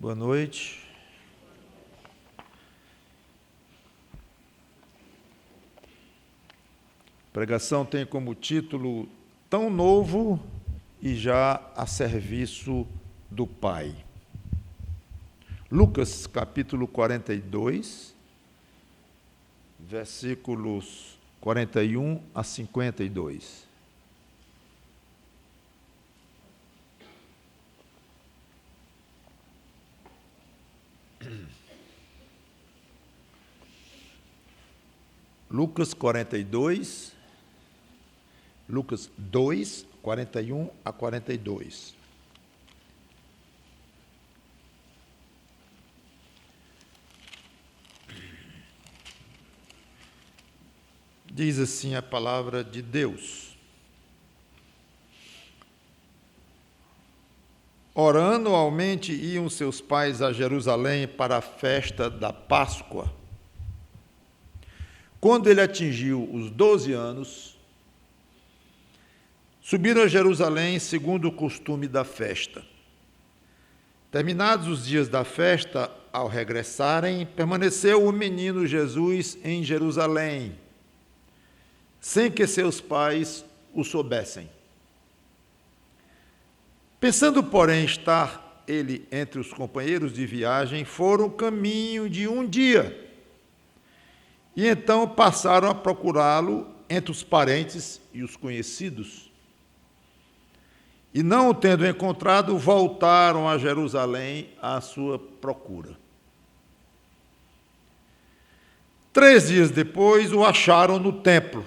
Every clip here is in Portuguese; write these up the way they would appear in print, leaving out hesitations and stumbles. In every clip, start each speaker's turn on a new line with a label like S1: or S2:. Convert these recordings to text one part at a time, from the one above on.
S1: Boa noite. A pregação tem como título Tão Novo e Já a Serviço do Pai. Lucas, capítulo 42, versículos 41 a 52. Lucas 42, Lucas 2, 41 a 42. Diz assim a palavra de Deus. Ora, anualmente iam seus pais a Jerusalém para a festa da Páscoa. Quando ele atingiu os 12 anos, subiram a Jerusalém segundo o costume da festa. Terminados os dias da festa, ao regressarem, permaneceu o menino Jesus em Jerusalém, sem que seus pais o soubessem. Pensando, porém, estar ele entre os companheiros de viagem, foram caminho de um dia. E então passaram a procurá-lo entre os parentes e os conhecidos. E não o tendo encontrado, voltaram a Jerusalém à sua procura. 3 dias depois, o acharam no templo,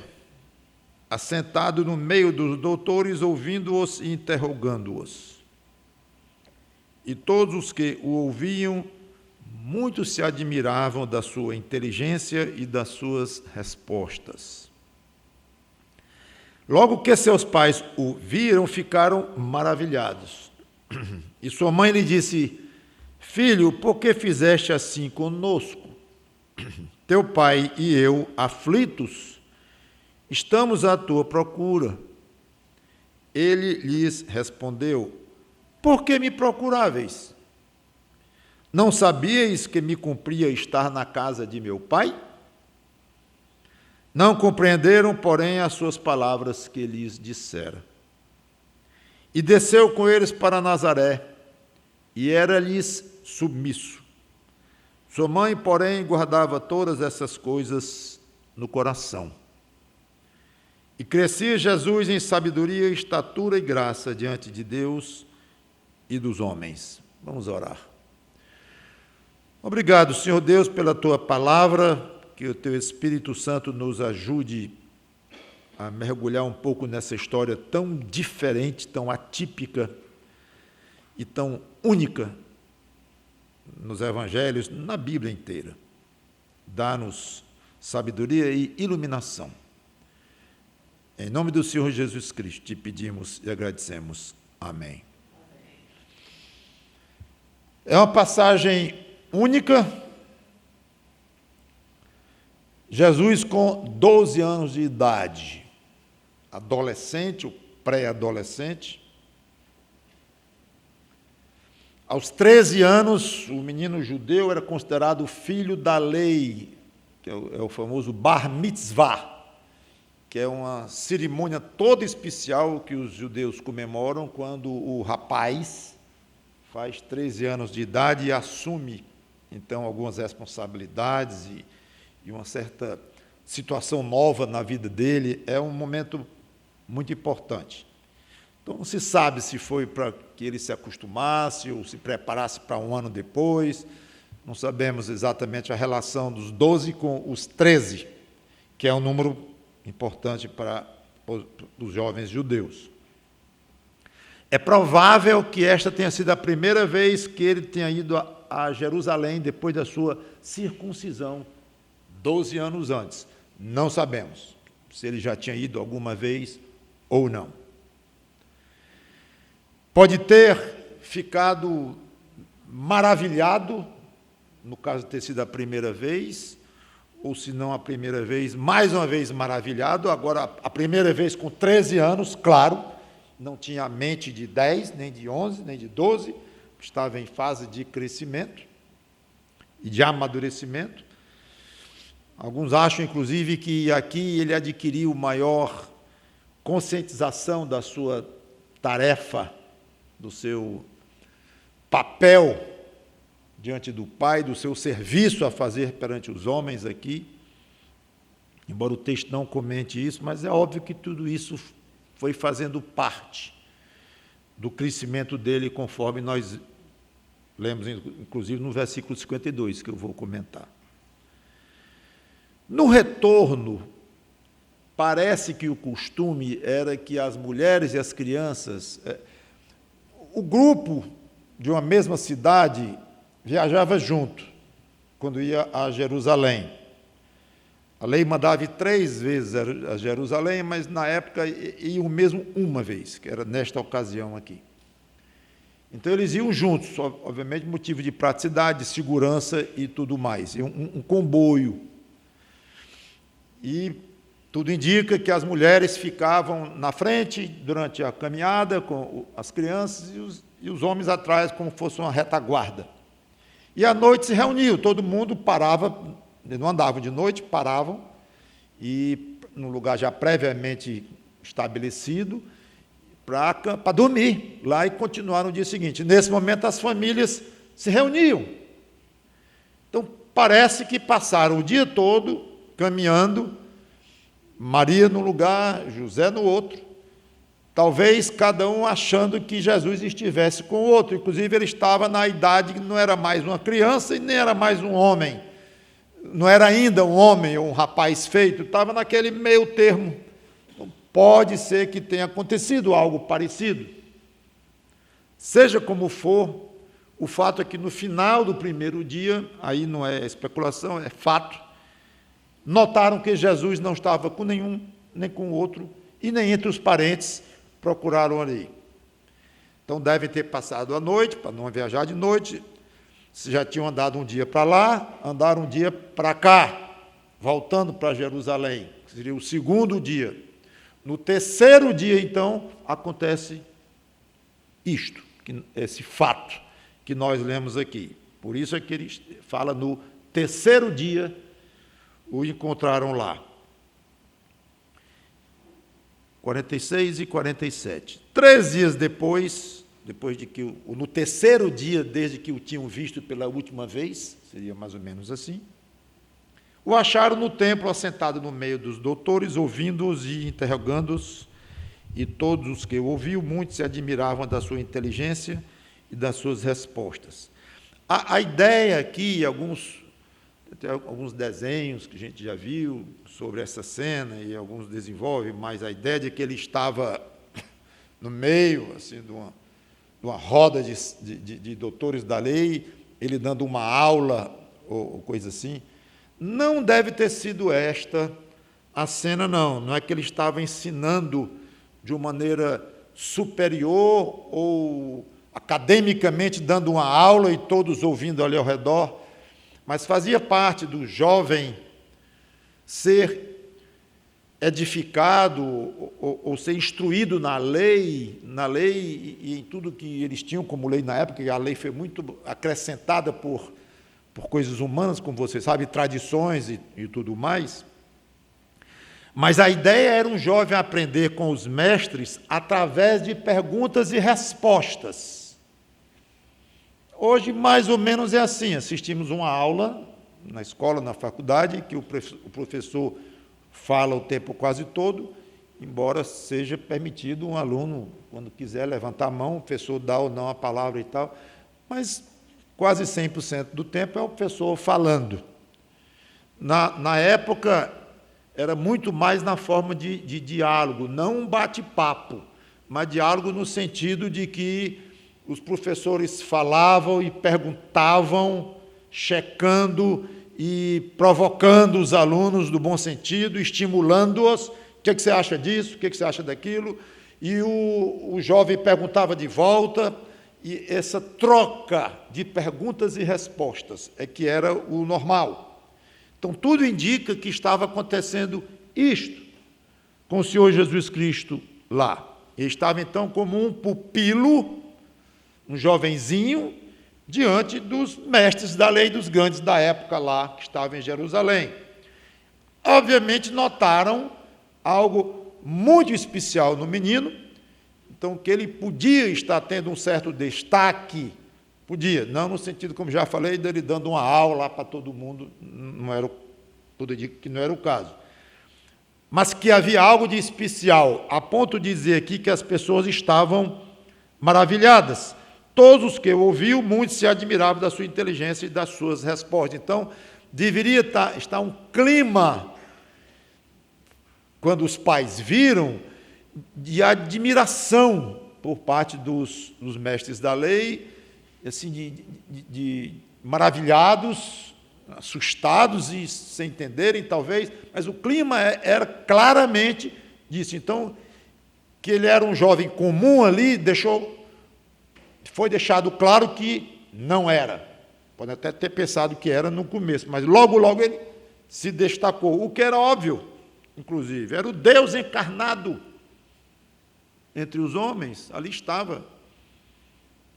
S1: assentado no meio dos doutores, ouvindo-os e interrogando-os. E todos os que o ouviam, muitos se admiravam da sua inteligência e das suas respostas. Logo que seus pais o viram, ficaram maravilhados. E sua mãe lhe disse: Filho, por que fizeste assim conosco? Teu pai e eu, aflitos, estamos à tua procura. Ele lhes respondeu: Por que me procuráveis? Não sabíeis que me cumpria estar na casa de meu pai? Não compreenderam, porém, as suas palavras que lhes dissera. E desceu com eles para Nazaré, e era-lhes submisso. Sua mãe, porém, guardava todas essas coisas no coração. E crescia Jesus em sabedoria, estatura e graça diante de Deus e dos homens. Vamos orar. Obrigado, Senhor Deus, pela Tua palavra, que o Teu Espírito Santo nos ajude a mergulhar um pouco nessa história tão diferente, tão atípica e tão única nos Evangelhos, na Bíblia inteira. Dá-nos sabedoria e iluminação. Em nome do Senhor Jesus Cristo, te pedimos e agradecemos. Amém. É uma passagem única. Jesus com 12 anos de idade, adolescente, ou pré-adolescente. Aos 13 anos, o menino judeu era considerado filho da lei, que é o famoso Bar Mitzvah, que é uma cerimônia toda especial que os judeus comemoram quando o rapaz faz 13 anos de idade e assume, então, algumas responsabilidades e uma certa situação nova na vida dele. É um momento muito importante. Então, não se sabe se foi para que ele se acostumasse ou se preparasse para um ano depois. Não sabemos exatamente a relação dos 12 com os 13, que é um número importante para os jovens judeus. É provável que esta tenha sido a primeira vez que ele tenha ido a Jerusalém depois da sua circuncisão, 12 anos antes. Não sabemos se ele já tinha ido alguma vez ou não. Pode ter ficado maravilhado, no caso de ter sido a primeira vez, ou se não a primeira vez, mais uma vez maravilhado, agora a primeira vez com 13 anos, claro, não tinha a mente de 10, nem de 11, nem de 12, estava em fase de crescimento e de amadurecimento. Alguns acham, inclusive, que aqui ele adquiriu maior conscientização da sua tarefa, do seu papel diante do Pai, do seu serviço a fazer perante os homens aqui. Embora o texto não comente isso, mas é óbvio que tudo isso foi fazendo parte do crescimento dele, conforme nós lemos, inclusive, no versículo 52, que eu vou comentar. No retorno, parece que o costume era que as mulheres e as crianças, o grupo de uma mesma cidade viajava junto, quando ia a Jerusalém. A lei mandava ir 3 vezes a Jerusalém, mas na época iam mesmo uma vez, que era nesta ocasião aqui. Então eles iam juntos, obviamente motivo de praticidade, de segurança e tudo mais, um comboio. E tudo indica que as mulheres ficavam na frente durante a caminhada com as crianças e os homens atrás, como fosse uma retaguarda. E à noite se reuniam, todo mundo parava, não andavam de noite, paravam, e num lugar já previamente estabelecido, para dormir lá e continuar no dia seguinte. Nesse momento, as famílias se reuniam. Então, parece que passaram o dia todo caminhando, Maria num lugar, José no outro, talvez cada um achando que Jesus estivesse com o outro. Inclusive, ele estava na idade que não era mais uma criança e nem era mais um homem. Não era ainda um homem ou um rapaz feito, estava naquele meio termo. Então, pode ser que tenha acontecido algo parecido. Seja como for, o fato é que no final do primeiro dia, aí não é especulação, é fato, notaram que Jesus não estava com nenhum, nem com o outro, e nem entre os parentes, procuraram ali. Então, devem ter passado a noite, para não viajar de noite, se já tinham andado um dia para lá, andaram um dia para cá, voltando para Jerusalém, que seria o segundo dia. No terceiro dia, então, acontece isto, esse fato que nós lemos aqui. Por isso é que ele fala no terceiro dia, o encontraram lá. 46 e 47. 3 dias depois de que, no terceiro dia, desde que o tinham visto pela última vez, seria mais ou menos assim, o acharam no templo, assentado no meio dos doutores, ouvindo-os e interrogando-os, e todos os que o ouviam, muitos se admiravam da sua inteligência e das suas respostas. A ideia aqui, tem alguns desenhos que a gente já viu sobre essa cena, e alguns desenvolvem, mas a ideia de que ele estava no meio assim, de uma roda de doutores da lei, ele dando uma aula, ou coisa assim, não deve ter sido esta a cena, não. Não é que ele estava ensinando de uma maneira superior ou academicamente dando uma aula e todos ouvindo ali ao redor, mas fazia parte do jovem ser edificado ou ser instruído na lei e em tudo que eles tinham como lei na época, e a lei foi muito acrescentada por coisas humanas, como você sabe, tradições e tudo mais. Mas a ideia era um jovem aprender com os mestres através de perguntas e respostas. Hoje, mais ou menos, é assim. Assistimos uma aula na escola, na faculdade, que o professor fala o tempo quase todo, embora seja permitido um aluno, quando quiser, levantar a mão, o professor dá ou não a palavra e tal, mas quase 100% do tempo é o professor falando. Na época, era muito mais na forma de diálogo, não um bate-papo, mas diálogo no sentido de que os professores falavam e perguntavam, checando e provocando os alunos do bom sentido, estimulando-os. O que você acha disso? O que você acha daquilo? E o jovem perguntava de volta, e essa troca de perguntas e respostas é que era o normal. Então, tudo indica que estava acontecendo isto com o Senhor Jesus Cristo lá. Ele estava, então, como um pupilo um jovenzinho, diante dos mestres da lei, dos grandes da época lá, que estavam em Jerusalém. Obviamente notaram algo muito especial no menino, então que ele podia estar tendo um certo destaque, podia, não no sentido, como já falei, dele dando uma aula para todo mundo, não era, poderia que não era o caso, mas que havia algo de especial, a ponto de dizer aqui que as pessoas estavam maravilhadas. Todos os que o ouviam, muitos se admiravam da sua inteligência e das suas respostas. Então, deveria estar um clima, quando os pais viram, de admiração por parte dos mestres da lei, assim, de maravilhados, assustados e sem entenderem, talvez, mas o clima era claramente disso. Então, que ele era um jovem comum ali, foi deixado claro que não era. Pode até ter pensado que era no começo, mas logo, logo ele se destacou. O que era óbvio, inclusive, era o Deus encarnado entre os homens. Ali estava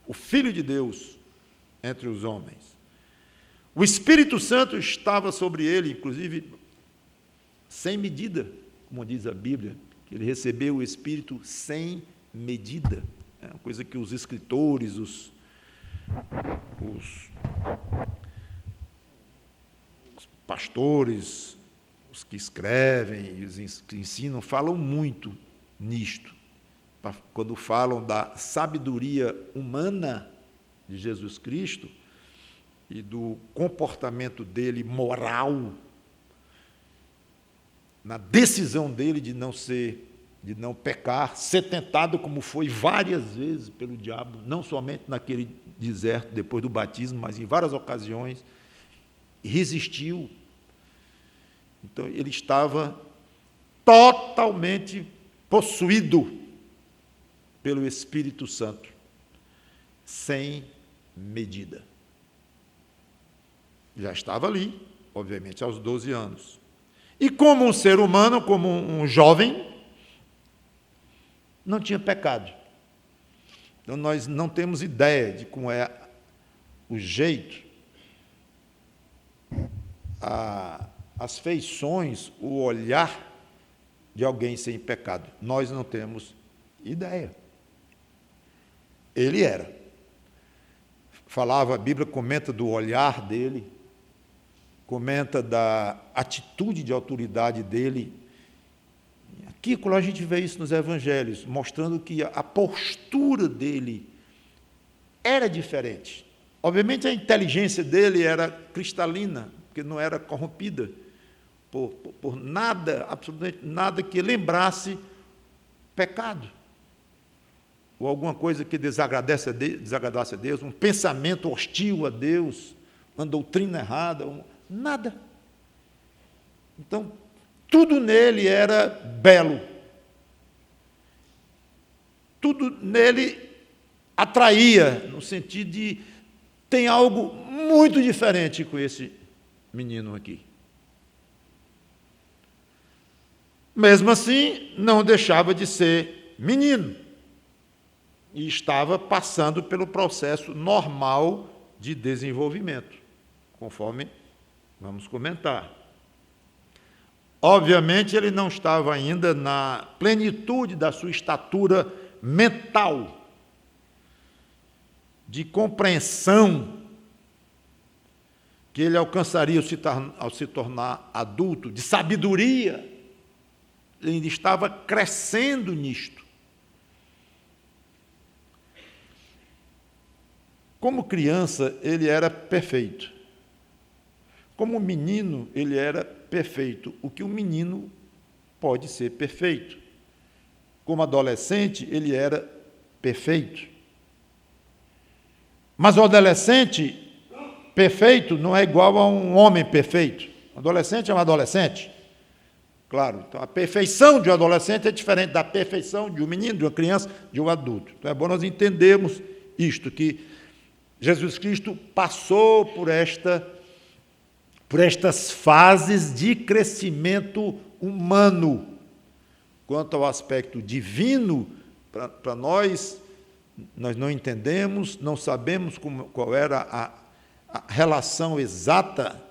S1: o Filho de Deus entre os homens. O Espírito Santo estava sobre ele, inclusive, sem medida, como diz a Bíblia, que ele recebeu o Espírito sem medida. É uma coisa que os escritores, os pastores, os que escrevem, os que ensinam, falam muito nisto. Quando falam da sabedoria humana de Jesus Cristo e do comportamento dele moral, na decisão dele de não pecar, ser tentado como foi várias vezes pelo diabo, não somente naquele deserto, depois do batismo, mas em várias ocasiões, e resistiu. Então, ele estava totalmente possuído pelo Espírito Santo, sem medida. Já estava ali, obviamente, aos 12 anos. E como um ser humano, como um jovem, não tinha pecado. Então, nós não temos ideia de como é o jeito, as feições, o olhar de alguém sem pecado. Nós não temos ideia. Ele era. A Bíblia comenta do olhar dele, comenta da atitude de autoridade dele. Aqui, quando a gente vê isso nos evangelhos, mostrando que a postura dele era diferente. Obviamente, a inteligência dele era cristalina, porque não era corrompida por nada, absolutamente nada que lembrasse pecado, ou alguma coisa que desagradasse a Deus, um pensamento hostil a Deus, uma doutrina errada, nada. Então, tudo nele era belo. Tudo nele atraía, no sentido de tem algo muito diferente com esse menino aqui. Mesmo assim, não deixava de ser menino. E estava passando pelo processo normal de desenvolvimento, conforme vamos comentar. Obviamente, ele não estava ainda na plenitude da sua estatura mental, de compreensão, que ele alcançaria ao se tornar adulto, de sabedoria. Ele ainda estava crescendo nisto. Como criança, ele era perfeito. Como menino, ele era perfeito. O que um menino pode ser perfeito. Como adolescente, ele era perfeito. Mas o adolescente perfeito não é igual a um homem perfeito. Um adolescente é um adolescente. Claro, então a perfeição de um adolescente é diferente da perfeição de um menino, de uma criança, de um adulto. Então é bom nós entendermos isto, que Jesus Cristo passou por estas fases de crescimento humano. Quanto ao aspecto divino, para nós, nós não entendemos, não sabemos qual era a relação exata,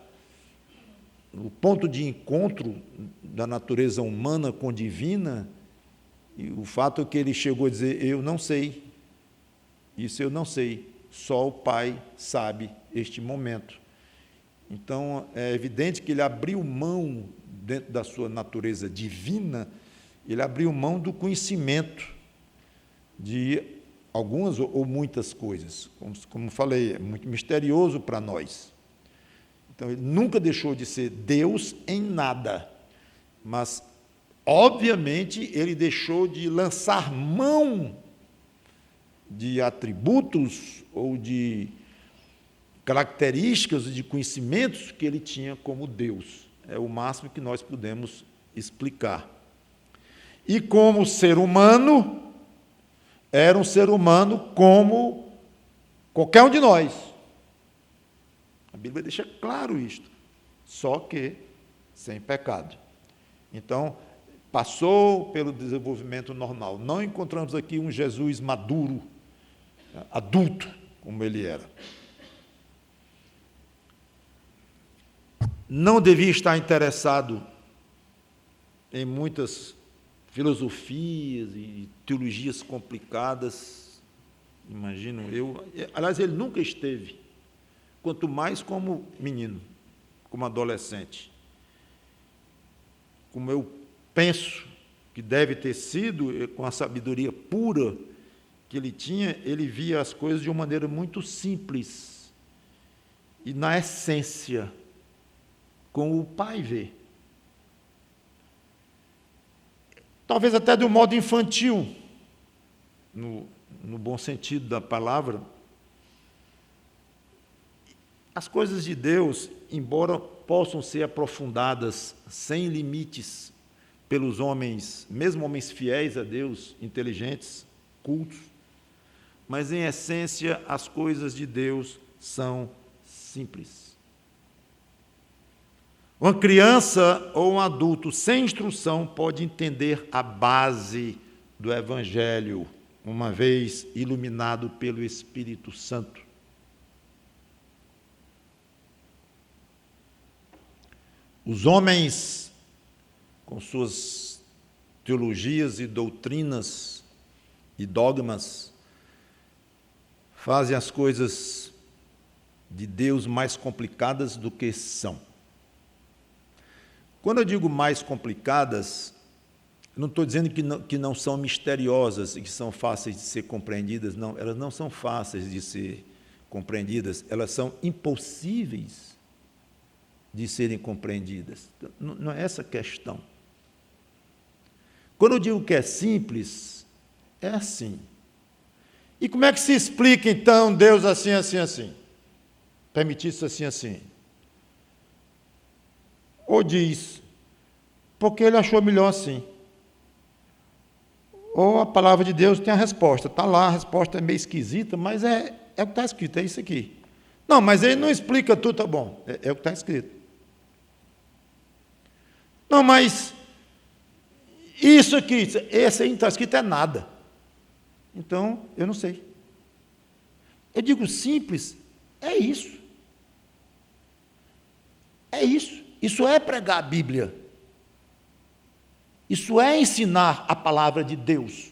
S1: o ponto de encontro da natureza humana com divina, e o fato é que ele chegou a dizer, eu não sei, isso eu não sei, só o Pai sabe este momento. Então, é evidente que ele abriu mão, dentro da sua natureza divina, ele abriu mão do conhecimento de algumas ou muitas coisas. Como falei, é muito misterioso para nós. Então, ele nunca deixou de ser Deus em nada, mas, obviamente, ele deixou de lançar mão de atributos ou de características e de conhecimentos que ele tinha como Deus. É o máximo que nós podemos explicar. E como ser humano, era um ser humano como qualquer um de nós. A Bíblia deixa claro isto, só que sem pecado. Então, passou pelo desenvolvimento normal. Não encontramos aqui um Jesus maduro, adulto, como ele era. Não devia estar interessado em muitas filosofias e teologias complicadas, imagino eu. Aliás, ele nunca esteve, quanto mais como menino, como adolescente. Como eu penso que deve ter sido, com a sabedoria pura que ele tinha, ele via as coisas de uma maneira muito simples e na essência, como o Pai vê. Talvez até de um modo infantil, no bom sentido da palavra. As coisas de Deus, embora possam ser aprofundadas sem limites pelos homens, mesmo homens fiéis a Deus, inteligentes, cultos, mas em essência as coisas de Deus são simples. Uma criança ou um adulto sem instrução pode entender a base do Evangelho, uma vez iluminado pelo Espírito Santo. Os homens, com suas teologias e doutrinas e dogmas, fazem as coisas de Deus mais complicadas do que são. Quando eu digo mais complicadas, não estou dizendo que não são misteriosas e que são fáceis de ser compreendidas, não, elas não são fáceis de ser compreendidas, elas são impossíveis de serem compreendidas. Não é essa a questão. Quando eu digo que é simples, é assim. E como é que se explica, então, Deus assim, assim, assim? Permitir isso assim, assim? Ou diz, porque ele achou melhor assim. Ou a palavra de Deus tem a resposta. Está lá, a resposta é meio esquisita, mas é o que está escrito, é isso aqui. Não, mas ele não explica tudo, tá bom, é o que está escrito. Não, mas isso aqui, esse aí não está escrito é nada. Então, eu não sei. Eu digo simples, é isso. É isso. Isso é pregar a Bíblia. Isso é ensinar a palavra de Deus.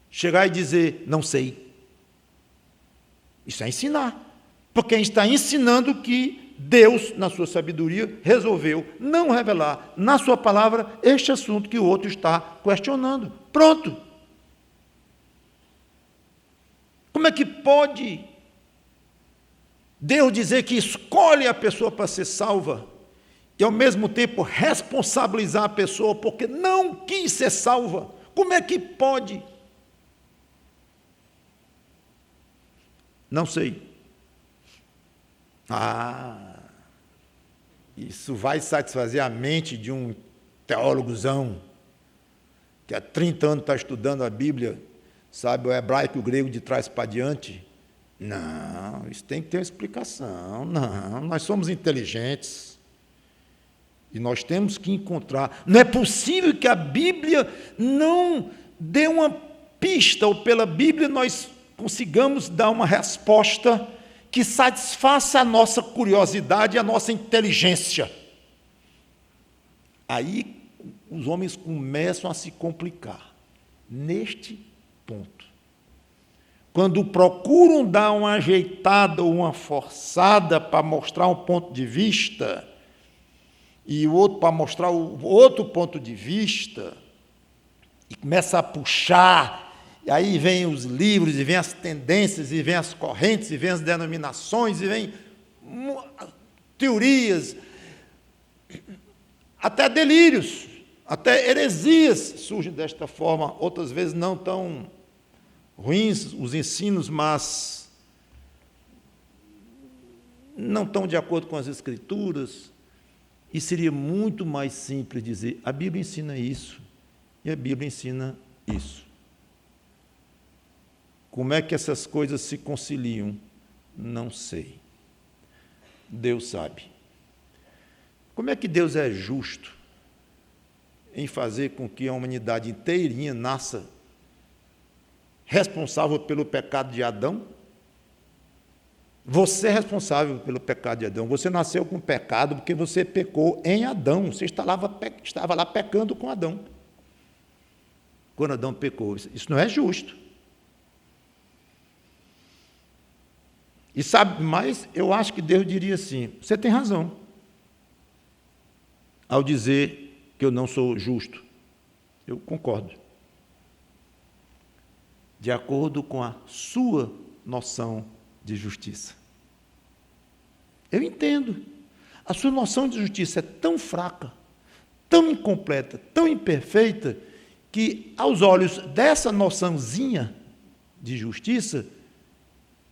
S1: Chegar e dizer, não sei. Isso é ensinar. Porque a gente está ensinando que Deus, na sua sabedoria, resolveu não revelar na sua palavra este assunto que o outro está questionando. Pronto. Como é que pode Deus dizer que escolhe a pessoa para ser salva e, ao mesmo tempo, responsabilizar a pessoa porque não quis ser salva? Como é que pode? Não sei. Isso vai satisfazer a mente de um teólogozão que há 30 anos está estudando a Bíblia, sabe o hebraico e o grego de trás para diante? Não, isso tem que ter uma explicação. Não, nós somos inteligentes. E nós temos que encontrar. Não é possível que a Bíblia não dê uma pista, ou pela Bíblia nós consigamos dar uma resposta que satisfaça a nossa curiosidade e a nossa inteligência. Aí os homens começam a se complicar, neste ponto. Quando procuram dar uma ajeitada ou uma forçada para mostrar um ponto de vista, e o outro para mostrar o outro ponto de vista, e começa a puxar, e aí vem os livros, e vem as tendências, e vem as correntes, e vem as denominações, e vem teorias, até delírios, até heresias surgem desta forma, outras vezes não tão ruins os ensinos, mas não estão de acordo com as Escrituras, e seria muito mais simples dizer, a Bíblia ensina isso, e a Bíblia ensina isso. Como é que essas coisas se conciliam? Não sei. Deus sabe. Como é que Deus é justo em fazer com que a humanidade inteirinha nasça responsável pelo pecado de Adão? Você é responsável pelo pecado de Adão. Você nasceu com pecado porque você pecou em Adão. Você estava lá pecando com Adão. Quando Adão pecou. Isso não é justo. E sabe mais? Eu acho que Deus diria assim, você tem razão, ao dizer que eu não sou justo. Eu concordo. De acordo com a sua noção de justiça. Eu entendo. A sua noção de justiça é tão fraca, tão incompleta, tão imperfeita, que aos olhos dessa noçãozinha de justiça,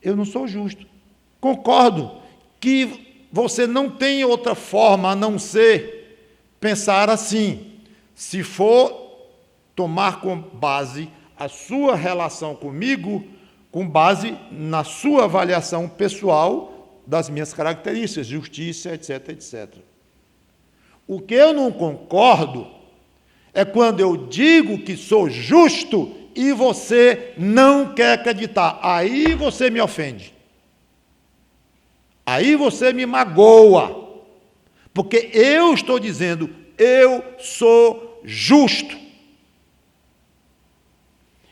S1: eu não sou justo. Concordo que você não tem outra forma a não ser pensar assim. Se for tomar como base a sua relação comigo, com base na sua avaliação pessoal das minhas características, justiça, etc, etc. O que eu não concordo é quando eu digo que sou justo e você não quer acreditar. Aí você me ofende. Aí você me magoa. Porque eu estou dizendo, eu sou justo.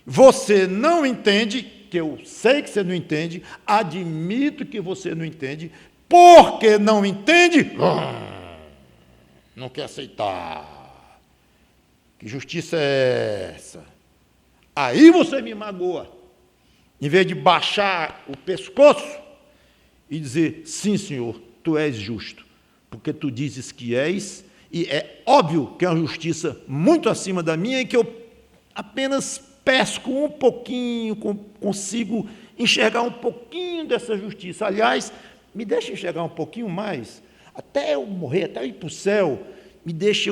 S1: Você não entende, que eu sei que você não entende, admito que você não entende, porque não entende, não quer aceitar. Que justiça é essa? Aí você me magoa. Em vez de baixar o pescoço e dizer, sim, Senhor, tu és justo, porque tu dizes que és, e é óbvio que é uma justiça muito acima da minha, e que eu apenas pesco um pouquinho, consigo enxergar um pouquinho dessa justiça. Aliás, me deixa enxergar um pouquinho mais, até eu morrer, até eu ir para o céu, me deixa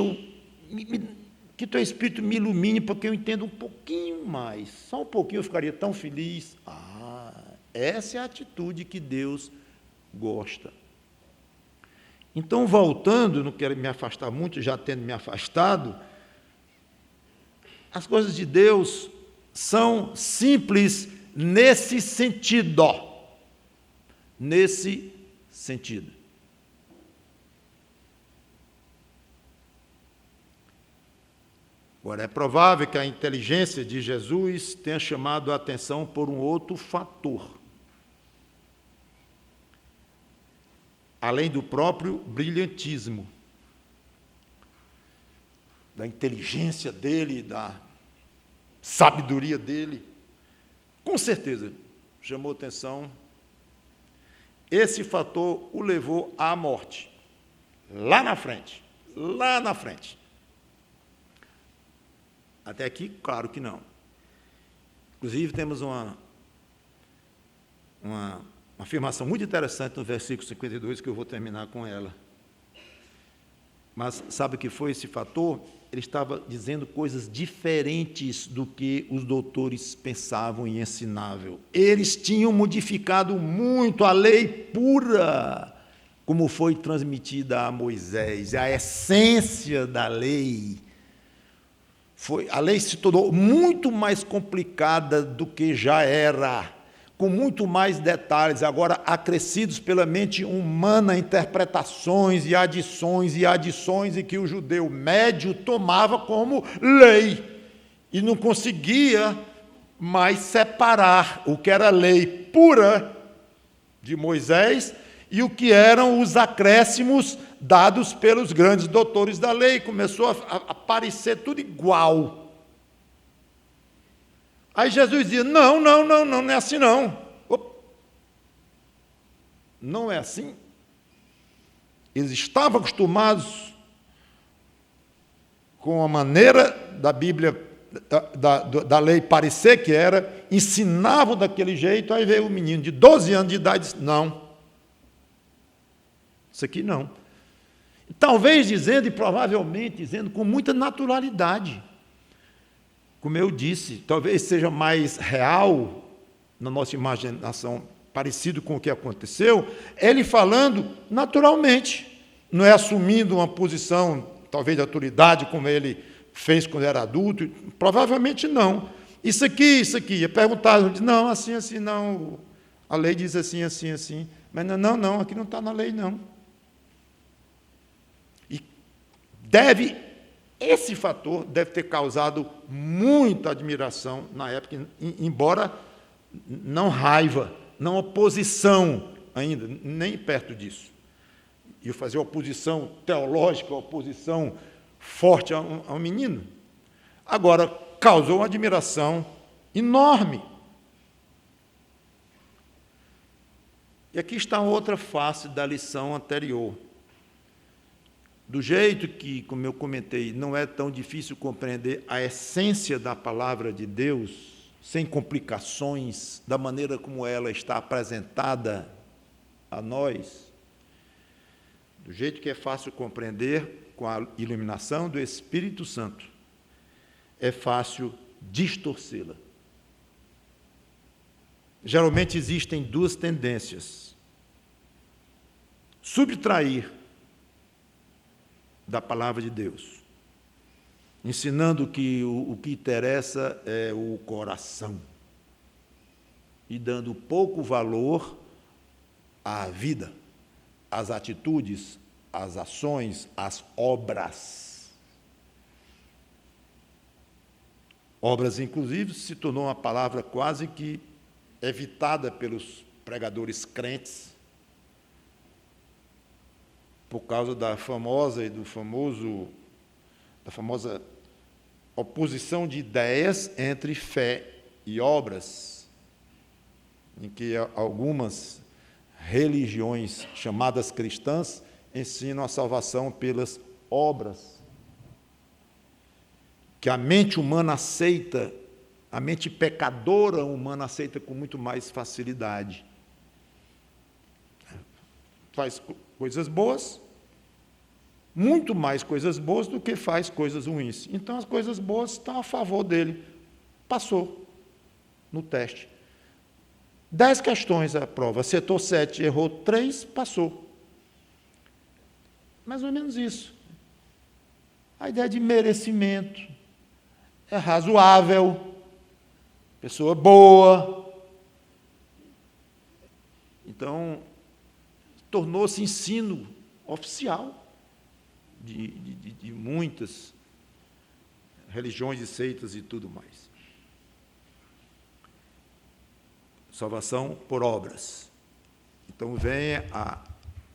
S1: que teu Espírito me ilumine, porque eu entendo um pouquinho mais, só um pouquinho eu ficaria tão feliz. Essa é a atitude que Deus gosta. Então, voltando, não quero me afastar muito, já tendo me afastado, as coisas de Deus são simples nesse sentido. Nesse sentido. Agora, é provável que a inteligência de Jesus tenha chamado a atenção por um outro fator. Além do próprio brilhantismo, da inteligência dele, da sabedoria dele, com certeza chamou atenção. Esse fator o levou à morte, lá na frente, lá na frente. Até aqui, claro que não. Inclusive, temos uma afirmação muito interessante no versículo 52, que eu vou terminar com ela. Mas sabe o que foi esse fator? Ele estava dizendo coisas diferentes do que os doutores pensavam e ensinavam. Eles tinham modificado muito a lei pura, como foi transmitida a Moisés, a essência da lei. A lei se tornou muito mais complicada do que já era. com muito mais detalhes, agora acrescidos pela mente humana, interpretações e adições, e que o judeu médio tomava como lei, e não conseguia mais separar o que era lei pura de Moisés e o que eram os acréscimos dados pelos grandes doutores da lei. Começou a parecer tudo igual. Aí Jesus dizia, não é assim não. Não é assim. Eles estavam acostumados com a maneira da Bíblia, da lei parecer que era, ensinavam daquele jeito, aí veio o menino de 12 anos de idade e disse, não, isso aqui não. Talvez dizendo, e provavelmente dizendo, com muita naturalidade. Como eu disse, talvez seja mais real, na nossa imaginação, parecido com o que aconteceu, ele falando naturalmente, não é assumindo uma posição, talvez de autoridade, como ele fez quando era adulto, provavelmente não. Isso aqui, ia perguntar, não, assim, não, a lei diz assim, mas não, aqui não está na lei, não. E esse fator deve ter causado muita admiração na época, embora não raiva, não oposição ainda, nem perto disso. E fazer oposição teológica, oposição forte ao menino. Agora, causou uma admiração enorme. E aqui está outra face da lição anterior. Do jeito que, como eu comentei, não é tão difícil compreender a essência da palavra de Deus, sem complicações, da maneira como ela está apresentada a nós, do jeito que é fácil compreender com a iluminação do Espírito Santo, é fácil distorcê-la. Geralmente existem duas tendências: subtrair da palavra de Deus, ensinando que o que interessa é o coração, e dando pouco valor à vida, às atitudes, às ações, às obras. Obras, inclusive, se tornou uma palavra quase que evitada pelos pregadores crentes, por causa da famosa oposição de ideias entre fé e obras, em que algumas religiões chamadas cristãs ensinam a salvação pelas obras, que a mente humana aceita, a mente pecadora humana aceita com muito mais facilidade. Faz coisas boas, muito mais coisas boas do que faz coisas ruins. Então, as coisas boas estão a favor dele. Passou no teste. 10 questões a prova. Acertou 7, errou 3, passou. Mais ou menos isso. A ideia de merecimento é razoável, pessoa boa. Então, tornou-se ensino oficial de muitas religiões e seitas e tudo mais. Salvação por obras. Então, vem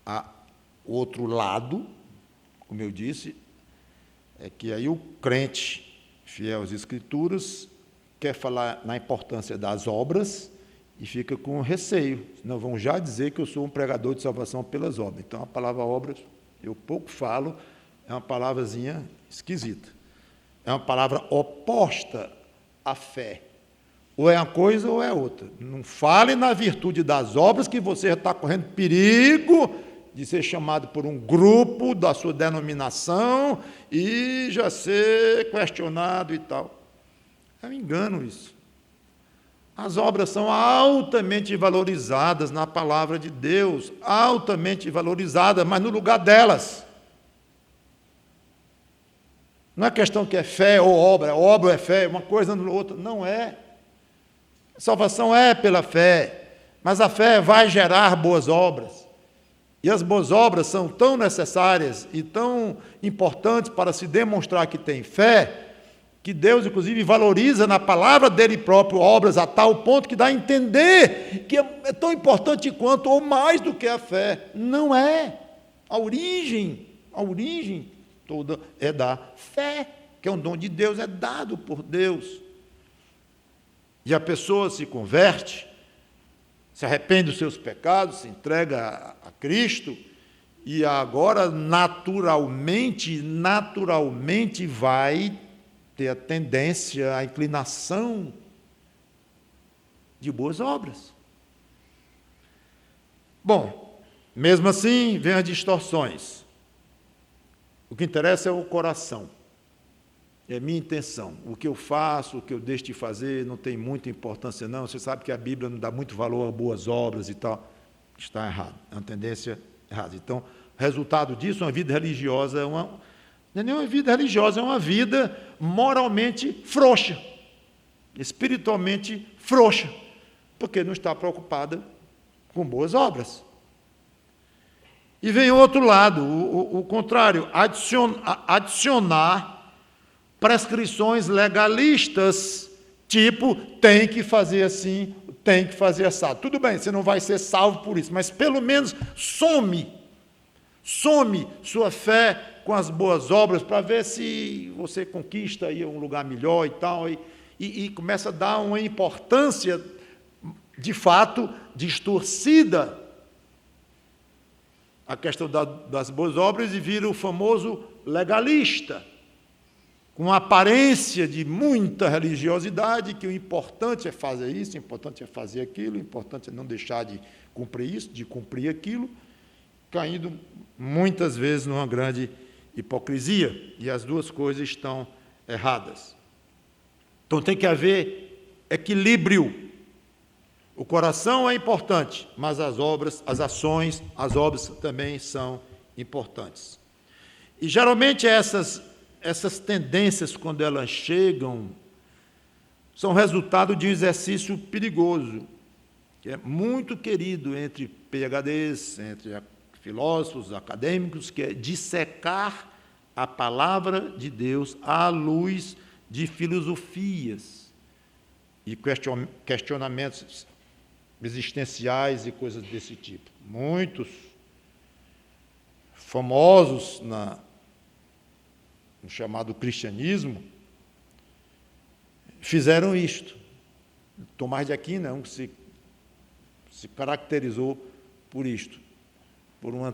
S1: a outro lado, como eu disse, é que aí o crente, fiel às Escrituras, quer falar na importância das obras e fica com receio. Senão vão já dizer que eu sou um pregador de salvação pelas obras. Então, a palavra obras, eu pouco falo, é uma palavrazinha esquisita. É uma palavra oposta à fé. Ou é uma coisa ou é outra. Não fale na virtude das obras, que você já está correndo perigo de ser chamado por um grupo da sua denominação e já ser questionado e tal. É um engano isso. As obras são altamente valorizadas na palavra de Deus, altamente valorizadas, mas no lugar delas. Não é questão que é fé ou obra é fé, uma coisa ou outra. Não é. salvação é pela fé, mas a fé vai gerar boas obras. E as boas obras são tão necessárias e tão importantes para se demonstrar que tem fé, que Deus, inclusive, valoriza na palavra dele próprio obras a tal ponto que dá a entender que é tão importante quanto ou mais do que a fé. Não é. A origem toda é da fé, que é um dom de Deus, é dado por Deus. E a pessoa se converte, se arrepende dos seus pecados, se entrega a Cristo, e agora naturalmente vai ter a tendência, a inclinação de boas obras. Bom, mesmo assim, vem as distorções. O que interessa é o coração. É minha intenção. O que eu faço, o que eu deixo de fazer, não tem muita importância, não. Você sabe que a Bíblia não dá muito valor a boas obras e tal. Está errado. É uma tendência errada. Então, resultado disso, uma vida religiosa não é nem uma vida religiosa, é uma vida moralmente frouxa, espiritualmente frouxa, porque não está preocupada com boas obras. E vem o outro lado, o contrário, adicionar prescrições legalistas, tipo, tem que fazer assim, tem que fazer assado. Tudo bem, você não vai ser salvo por isso, mas pelo menos some sua fé com as boas obras para ver se você conquista aí um lugar melhor e tal, e começa a dar uma importância, de fato, distorcida a questão das boas obras e vira o famoso legalista, com aparência de muita religiosidade, que o importante é fazer isso, o importante é fazer aquilo, o importante é não deixar de cumprir isso, de cumprir aquilo, caindo muitas vezes numa grande hipocrisia, e as duas coisas estão erradas. Então tem que haver equilíbrio. O coração é importante, mas as obras, as ações, as obras também são importantes. E geralmente essas tendências, quando elas chegam, são resultado de um exercício perigoso, que é muito querido entre PhDs, entre filósofos, acadêmicos, que é dissecar a palavra de Deus à luz de filosofias e questionamentos existenciais e coisas desse tipo. Muitos famosos no chamado cristianismo fizeram isto. Tomás de Aquino é um que se caracterizou por isto, por uma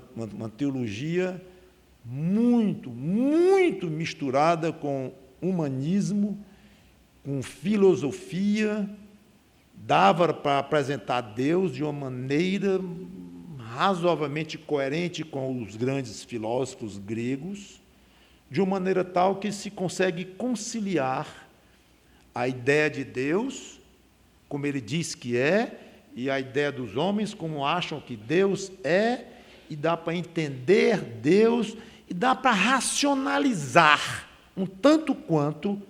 S1: teologia muito misturada com humanismo, com filosofia, dava para apresentar Deus de uma maneira razoavelmente coerente com os grandes filósofos gregos, de uma maneira tal que se consegue conciliar a ideia de Deus, como ele diz que é, e a ideia dos homens, como acham que Deus é, e dá para entender Deus, e dá para racionalizar um tanto quanto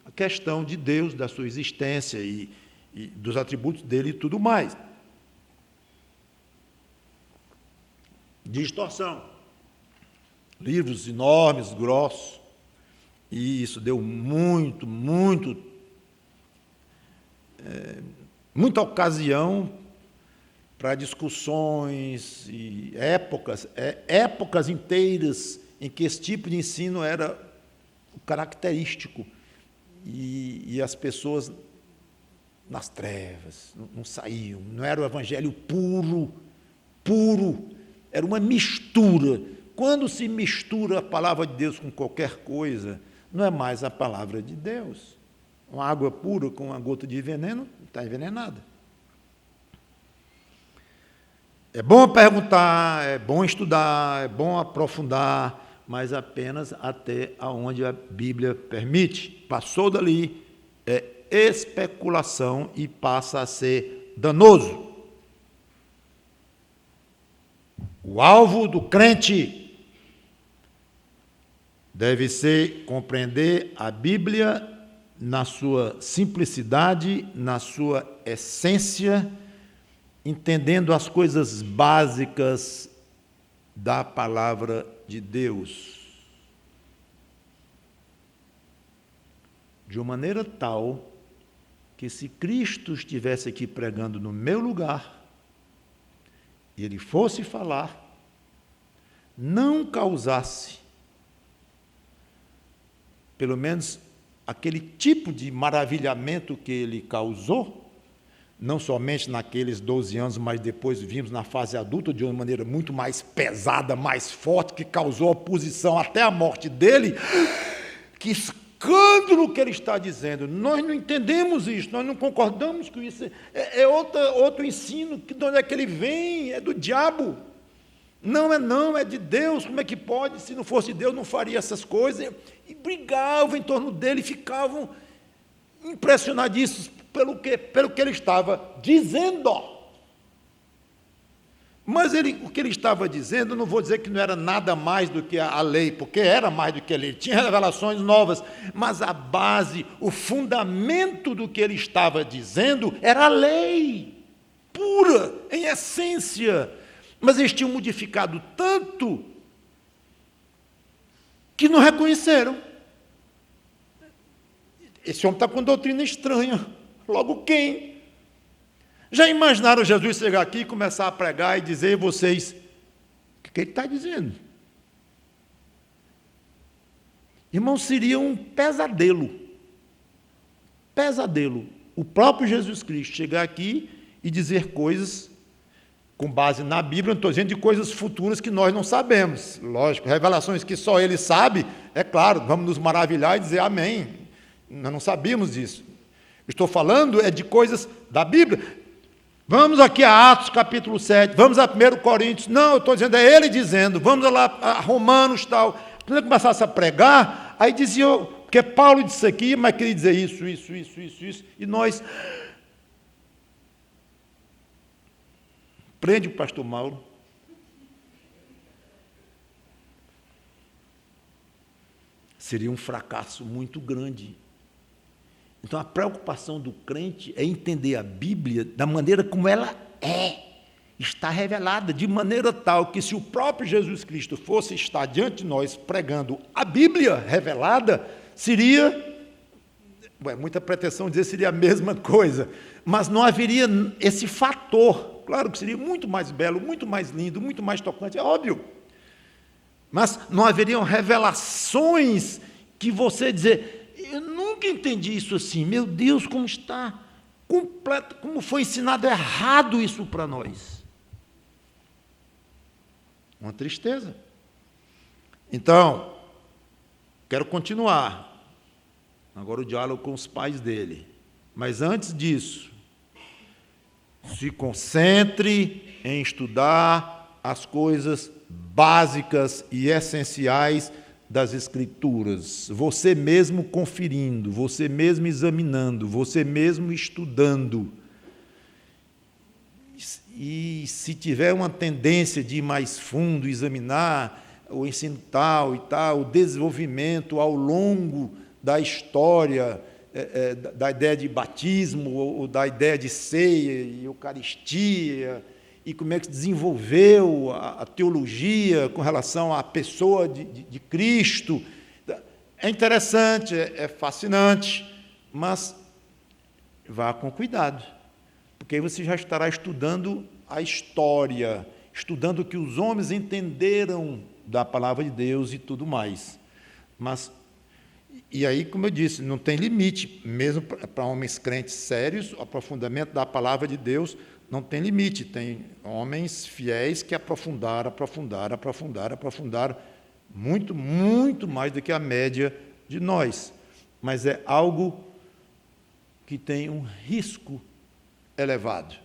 S1: a questão de Deus, da sua existência e dos atributos dele e tudo mais. Distorção. Livros enormes, grossos, e isso deu muita ocasião para discussões e épocas inteiras em que esse tipo de ensino era o característico, e as pessoas nas trevas, não saíam, não era o evangelho puro, era uma mistura. Quando se mistura a palavra de Deus com qualquer coisa, não é mais a palavra de Deus. Uma água pura com uma gota de veneno está envenenada. É bom perguntar, é bom estudar, é bom aprofundar, mas apenas até onde a Bíblia permite. Passou dali, é especulação e passa a ser danoso. O alvo do crente deve ser compreender a Bíblia na sua simplicidade, na sua essência, entendendo as coisas básicas da palavra de Deus, de uma maneira tal que, se Cristo estivesse aqui pregando no meu lugar, e ele fosse falar, não causasse, pelo menos, aquele tipo de maravilhamento que ele causou, não somente naqueles 12 anos, mas depois vimos na fase adulta, de uma maneira muito mais pesada, mais forte, que causou oposição até a morte dele. Que escândalo que ele está dizendo! Nós não entendemos isso, nós não concordamos com isso. É outro ensino, que de onde é que ele vem? É do diabo. Não, é de Deus. Como é que pode? Se não fosse Deus, não faria essas coisas. E brigavam em torno dele, ficavam impressionadíssimos pelo que ele estava dizendo. Mas o que ele estava dizendo, não vou dizer que não era nada mais do que a lei, porque era mais do que a lei, tinha revelações novas, mas a base, o fundamento do que ele estava dizendo era a lei, pura, em essência. Mas eles tinham modificado tanto que não reconheceram. Esse homem está com doutrina estranha. Logo quem? Já imaginaram Jesus chegar aqui e começar a pregar e dizer a vocês o que ele está dizendo? Irmão, seria um pesadelo. Pesadelo. O próprio Jesus Cristo chegar aqui e dizer coisas com base na Bíblia, não estou dizendo de coisas futuras que nós não sabemos. Lógico, revelações que só ele sabe, é claro, vamos nos maravilhar e dizer amém. Nós não sabíamos disso. Estou falando de coisas da Bíblia. Vamos aqui a Atos capítulo 7, vamos a 1 Coríntios. Não, eu estou dizendo, é ele dizendo. Vamos lá a Romanos tal. Quando ele começasse a pregar, aí dizia, porque Paulo disse aqui, mas queria dizer isso. E nós... Prende o pastor Mauro. Seria um fracasso muito grande. Então, a preocupação do crente é entender a Bíblia da maneira como ela está revelada, de maneira tal que, se o próprio Jesus Cristo fosse estar diante de nós pregando a Bíblia revelada, seria, muita pretensão dizer seria a mesma coisa, mas não haveria esse fator. Claro que seria muito mais belo, muito mais lindo, muito mais tocante, é óbvio. Mas não haveriam revelações que você dizer, eu nunca entendi isso assim, meu Deus, como está completo, como foi ensinado errado isso para nós. Uma tristeza. Então, quero continuar. Agora o diálogo com os pais dele. Mas antes disso, se concentre em estudar as coisas básicas e essenciais das Escrituras. Você mesmo conferindo, você mesmo examinando, você mesmo estudando. E se tiver uma tendência de ir mais fundo, examinar o ensino tal e tal, o desenvolvimento ao longo da história, da ideia de batismo, ou da ideia de ceia e Eucaristia, e como é que se desenvolveu a teologia com relação à pessoa de Cristo. É interessante, é fascinante, mas vá com cuidado, porque aí você já estará estudando a história, estudando o que os homens entenderam da palavra de Deus e tudo mais. Mas, e aí, como eu disse, não tem limite, mesmo para homens crentes sérios, o aprofundamento da palavra de Deus não tem limite. Tem homens fiéis que aprofundaram muito, muito mais do que a média de nós. Mas é algo que tem um risco elevado.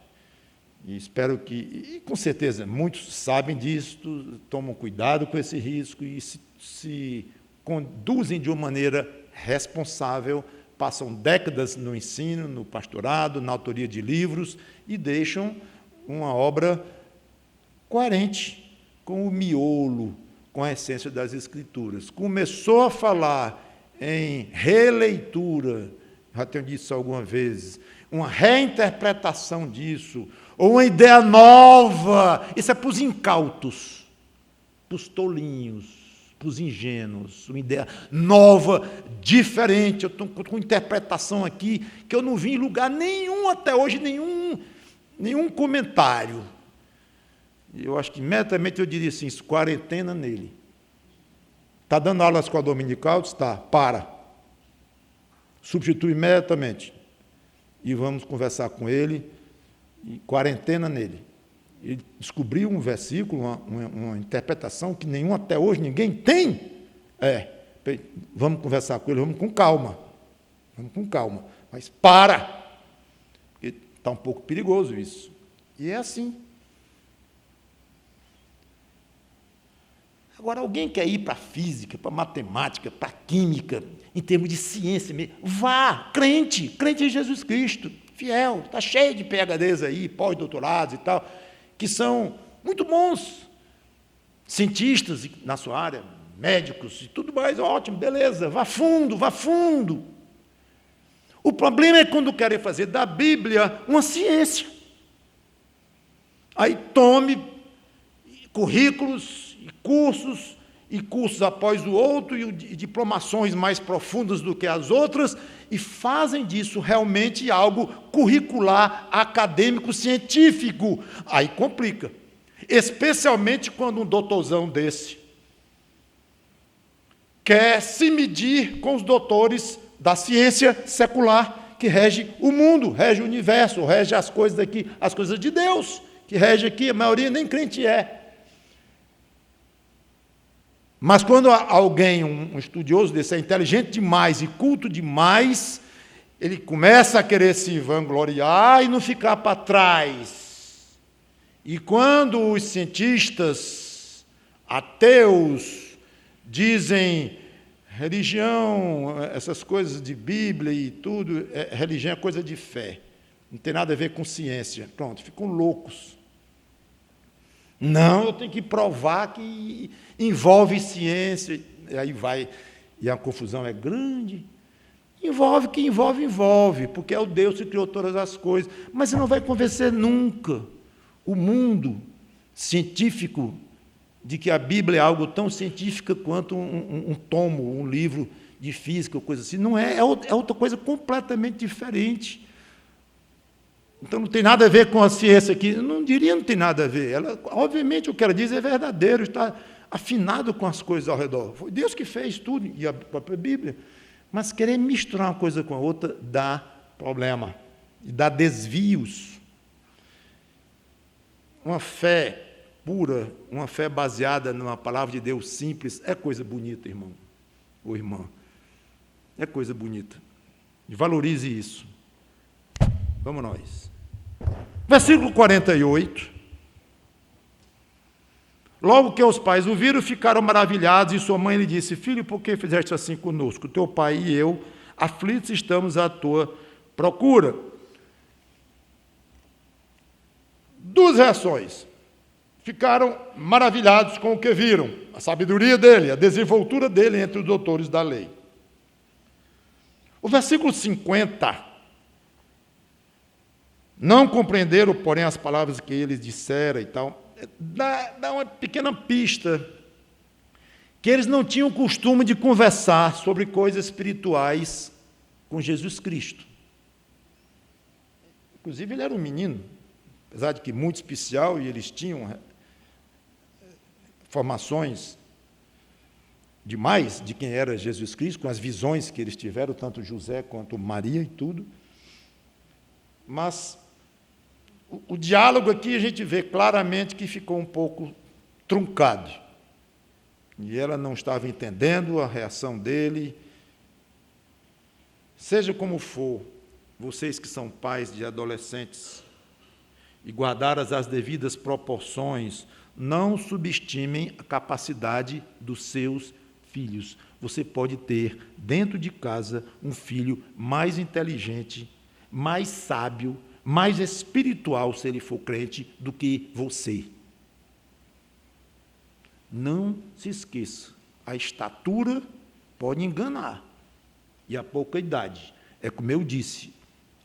S1: E espero que, e com certeza, muitos sabem disso, tomam cuidado com esse risco e se conduzem de uma maneira responsável, passam décadas no ensino, no pastorado, na autoria de livros e deixam uma obra coerente com o miolo, com a essência das Escrituras. Começou a falar em releitura, já tenho dito isso algumas vezes, uma reinterpretação disso, ou uma ideia nova, isso é para os incautos, para os tolinhos, para os ingênuos, uma ideia nova, diferente. Eu estou com interpretação aqui que eu não vi em lugar nenhum até hoje, nenhum comentário. Eu acho que imediatamente eu diria assim, quarentena nele. Está dando aula na escola dominical? Está. Para. Substitui imediatamente. E vamos conversar com ele, e quarentena nele. Ele descobriu um versículo, uma interpretação que nenhum até hoje ninguém tem. Vamos conversar com ele, vamos com calma. Vamos com calma. Mas para! Está um pouco perigoso isso. E é assim. Agora, alguém quer ir para a física, para a matemática, para a química, em termos de ciência mesmo, vá, crente em Jesus Cristo, fiel, está cheio de PhDs aí, pós-doutorados e tal, que são muito bons, cientistas na sua área, médicos e tudo mais, ótimo, beleza, vá fundo, vá fundo. O problema é quando querem fazer da Bíblia uma ciência. Aí tome currículos, e cursos após o outro, e diplomações mais profundas do que as outras, e fazem disso realmente algo curricular, acadêmico, científico. Aí complica. Especialmente quando um doutorzão desse quer se medir com os doutores da ciência secular, que rege o mundo, rege o universo, rege as coisas aqui, as coisas de Deus, que rege aqui, a maioria nem crente é. Mas quando alguém, um estudioso desse, é inteligente demais e culto demais, ele começa a querer se vangloriar e não ficar para trás. E quando os cientistas ateus dizem religião, essas coisas de Bíblia e tudo, religião é coisa de fé, não tem nada a ver com ciência. Pronto, ficam loucos. Não, eu tenho que provar que envolve ciência, e aí vai, e a confusão é grande. Envolve, porque é o Deus que criou todas as coisas, mas você não vai convencer nunca o mundo científico de que a Bíblia é algo tão científico quanto um tomo, um livro de física, ou coisa assim. Não é, é outra coisa completamente diferente. Então, não tem nada a ver com a ciência aqui. Eu não diria que não tem nada a ver. Ela, obviamente, o que ela diz é verdadeiro, está afinado com as coisas ao redor. Foi Deus que fez tudo, e a própria Bíblia. Mas querer misturar uma coisa com a outra dá problema, e dá desvios. Uma fé pura, uma fé baseada numa palavra de Deus simples, é coisa bonita, irmão ou irmã. É coisa bonita. E valorize isso. Vamos nós. Versículo 48. Logo que os pais o viram, ficaram maravilhados, e sua mãe lhe disse: Filho, por que fizeste assim conosco? Teu pai e eu, aflitos, estamos à tua procura. Duas reações. Ficaram maravilhados com o que viram, a sabedoria dele, a desenvoltura dele entre os doutores da lei. O versículo 50. Não compreenderam, porém, as palavras que ele dissera e tal. Dá uma pequena pista que eles não tinham costume de conversar sobre coisas espirituais com Jesus Cristo. Inclusive, ele era um menino, apesar de que muito especial, e eles tinham formações demais de quem era Jesus Cristo, com as visões que eles tiveram, tanto José quanto Maria e tudo. Mas o diálogo aqui a gente vê claramente que ficou um pouco truncado. E ela não estava entendendo a reação dele. Seja como for, vocês que são pais de adolescentes e guardadas as devidas proporções, não subestimem a capacidade dos seus filhos. Você pode ter dentro de casa um filho mais inteligente, mais sábio, mais espiritual, se ele for crente, do que você. Não se esqueça, a estatura pode enganar, e a pouca idade. é como eu disse,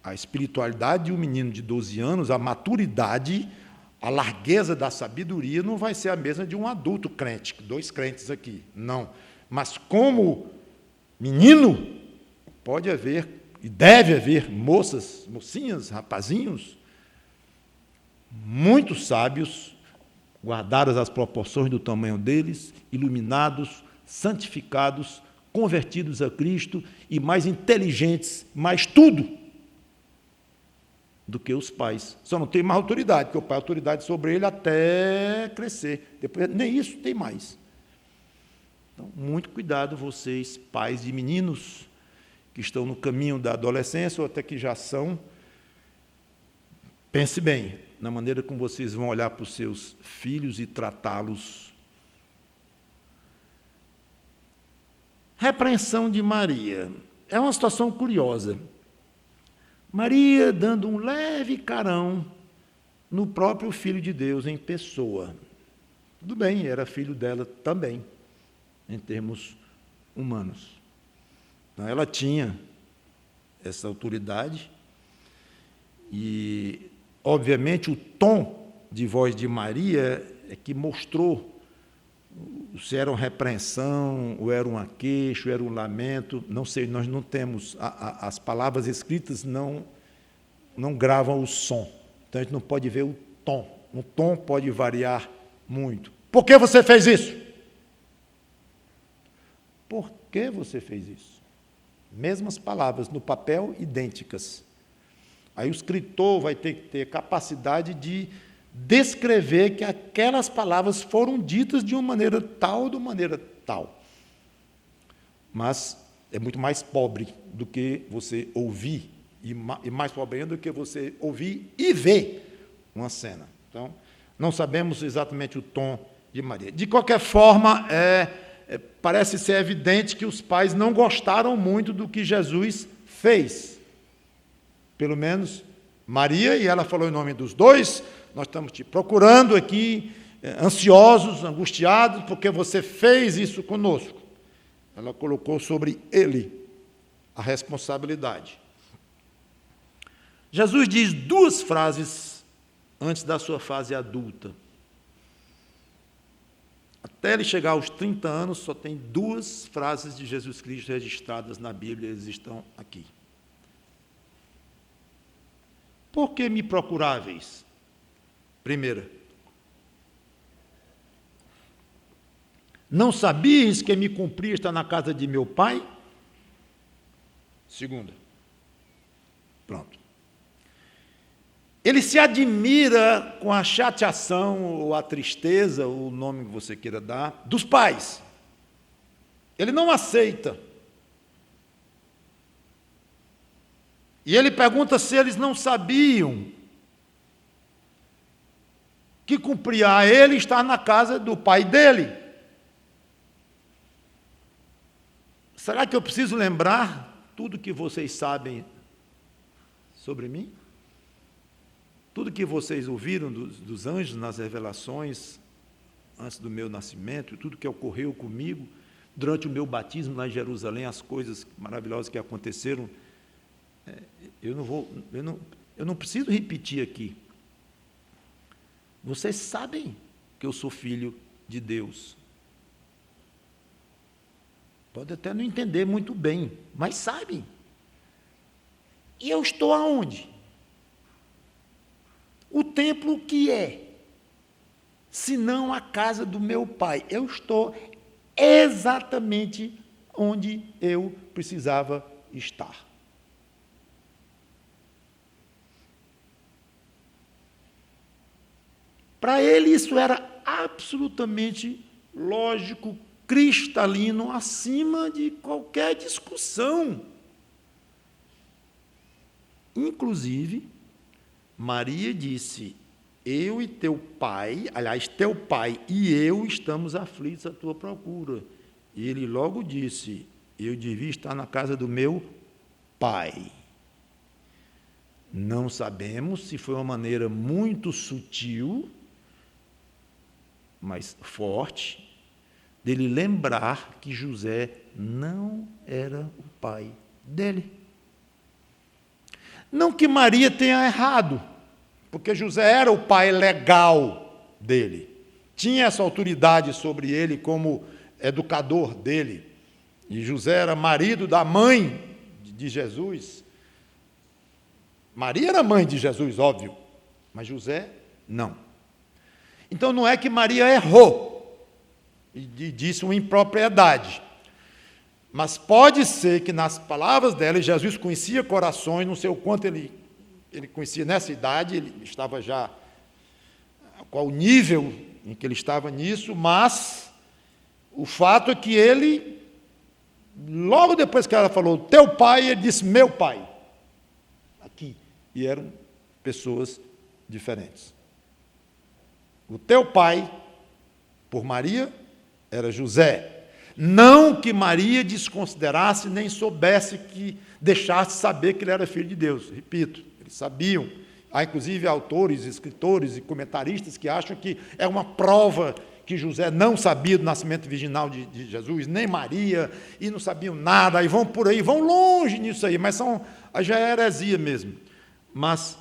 S1: a espiritualidade de um menino de 12 anos, a maturidade, a largueza da sabedoria não vai ser a mesma de um adulto crente, 2 crentes aqui, não. Mas como menino, pode haver e deve haver moças, mocinhas, rapazinhos, muito sábios, guardadas as proporções do tamanho deles, iluminados, santificados, convertidos a Cristo e mais inteligentes, mais tudo do que os pais. Só não tem mais autoridade, porque o pai tem autoridade sobre ele até crescer. Depois, nem isso tem mais. Então, muito cuidado vocês, pais de meninos, que estão no caminho da adolescência ou até que já são. Pense bem na maneira como vocês vão olhar para os seus filhos e tratá-los. Repreensão de Maria. É uma situação curiosa. Maria dando um leve carão no próprio Filho de Deus em pessoa. Tudo bem, era filho dela também, em termos humanos. Então, ela tinha essa autoridade e, obviamente, o tom de voz de Maria é que mostrou se era uma repreensão, ou era uma queixa, ou era um lamento, não sei, nós não temos, as palavras escritas não gravam o som, então a gente não pode ver o tom pode variar muito. Por que você fez isso? Por que você fez isso? Mesmas palavras, no papel, idênticas. Aí o escritor vai ter que ter capacidade de descrever que aquelas palavras foram ditas de uma maneira tal, de uma maneira tal. Mas é muito mais pobre do que você ouvir, e mais pobre ainda do que você ouvir e ver uma cena. Então, não sabemos exatamente o tom de Maria. De qualquer forma, parece ser evidente que os pais não gostaram muito do que Jesus fez. Pelo menos Maria, e ela falou em nome dos dois: nós estamos te procurando aqui, ansiosos, angustiados, porque você fez isso conosco. Ela colocou sobre ele a responsabilidade. Jesus diz 2 frases antes da sua fase adulta. Até ele chegar aos 30 anos, só tem 2 frases de Jesus Cristo registradas na Bíblia, eles estão aqui. Por que me procuráveis? Primeira, não sabias que me cumpria estar na casa de meu pai? Segunda, pronto. Ele se admira com a chateação, ou a tristeza, ou o nome que você queira dar, dos pais. Ele não aceita. E ele pergunta se eles não sabiam que cumpria a ele estar na casa do pai dele. Será que eu preciso lembrar tudo que vocês sabem sobre mim? Tudo que vocês ouviram dos anjos nas revelações, antes do meu nascimento, tudo que ocorreu comigo, durante o meu batismo lá em Jerusalém, as coisas maravilhosas que aconteceram, eu não preciso repetir aqui. Vocês sabem que eu sou filho de Deus. Pode até não entender muito bem, mas sabem. E eu estou aonde? O templo que é, senão a casa do meu pai. Eu estou exatamente onde eu precisava estar. Para ele isso era absolutamente lógico, cristalino, acima de qualquer discussão. Inclusive, Maria disse: eu e teu pai, aliás, teu pai e eu estamos aflitos à tua procura. E ele logo disse: eu devia estar na casa do meu pai. Não sabemos se foi uma maneira muito sutil, mas forte, dele lembrar que José não era o pai dele. Não que Maria tenha errado, porque José era o pai legal dele, tinha essa autoridade sobre ele como educador dele, e José era marido da mãe de Jesus. Maria era mãe de Jesus, óbvio, mas José não. Então não é que Maria errou e disse uma impropriedade, mas pode ser que nas palavras dela, Jesus conhecia corações, não sei o quanto ele conhecia nessa idade, ele estava já, qual o nível em que ele estava nisso, mas o fato é que ele, logo depois que ela falou, teu pai, ele disse, meu pai, aqui, e eram pessoas diferentes. O teu pai, por Maria, era José. Não que Maria desconsiderasse, nem soubesse que deixasse saber que ele era filho de Deus. Repito, eles sabiam. Há, inclusive, autores, escritores e comentaristas que acham que é uma prova que José não sabia do nascimento virginal de Jesus, nem Maria, e não sabiam nada, e vão por aí, vão longe nisso aí, mas já é heresia mesmo. Mas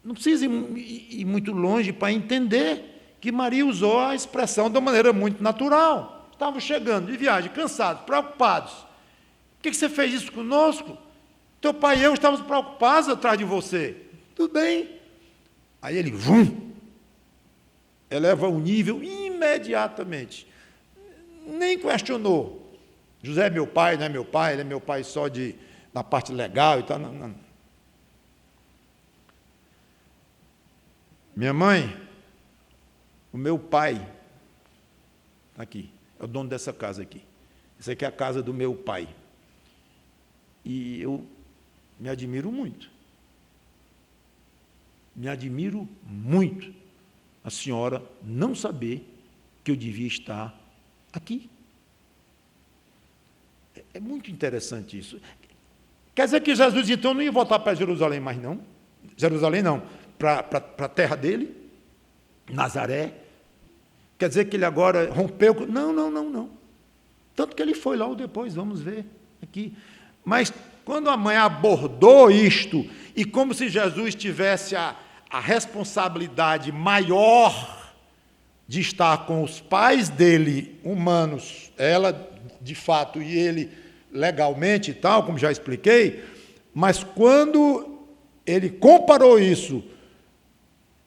S1: não precisa ir muito longe para entender que Maria usou a expressão de uma maneira muito natural. Estavam chegando de viagem, cansados, preocupados. Por que você fez isso conosco? Teu pai e eu estávamos preocupados atrás de você. Tudo bem. Aí ele, eleva o nível imediatamente. Nem questionou. José é meu pai, não é meu pai, ele é meu pai só na parte legal e tal. Não. Minha mãe, o meu pai, aqui, é o dono dessa casa aqui. Essa aqui é a casa do meu pai. E eu me admiro muito. Me admiro muito a senhora não saber que eu devia estar aqui. É muito interessante isso. Quer dizer que Jesus, então, não ia voltar para Jerusalém mais, não? Jerusalém, não. Para a terra dele, Nazaré. Quer dizer que ele agora rompeu... Não. Tanto que ele foi logo depois, vamos ver aqui. Mas quando a mãe abordou isto, e como se Jesus tivesse a responsabilidade maior de estar com os pais dele, humanos, ela de fato e ele legalmente e tal, como já expliquei, mas quando ele comparou isso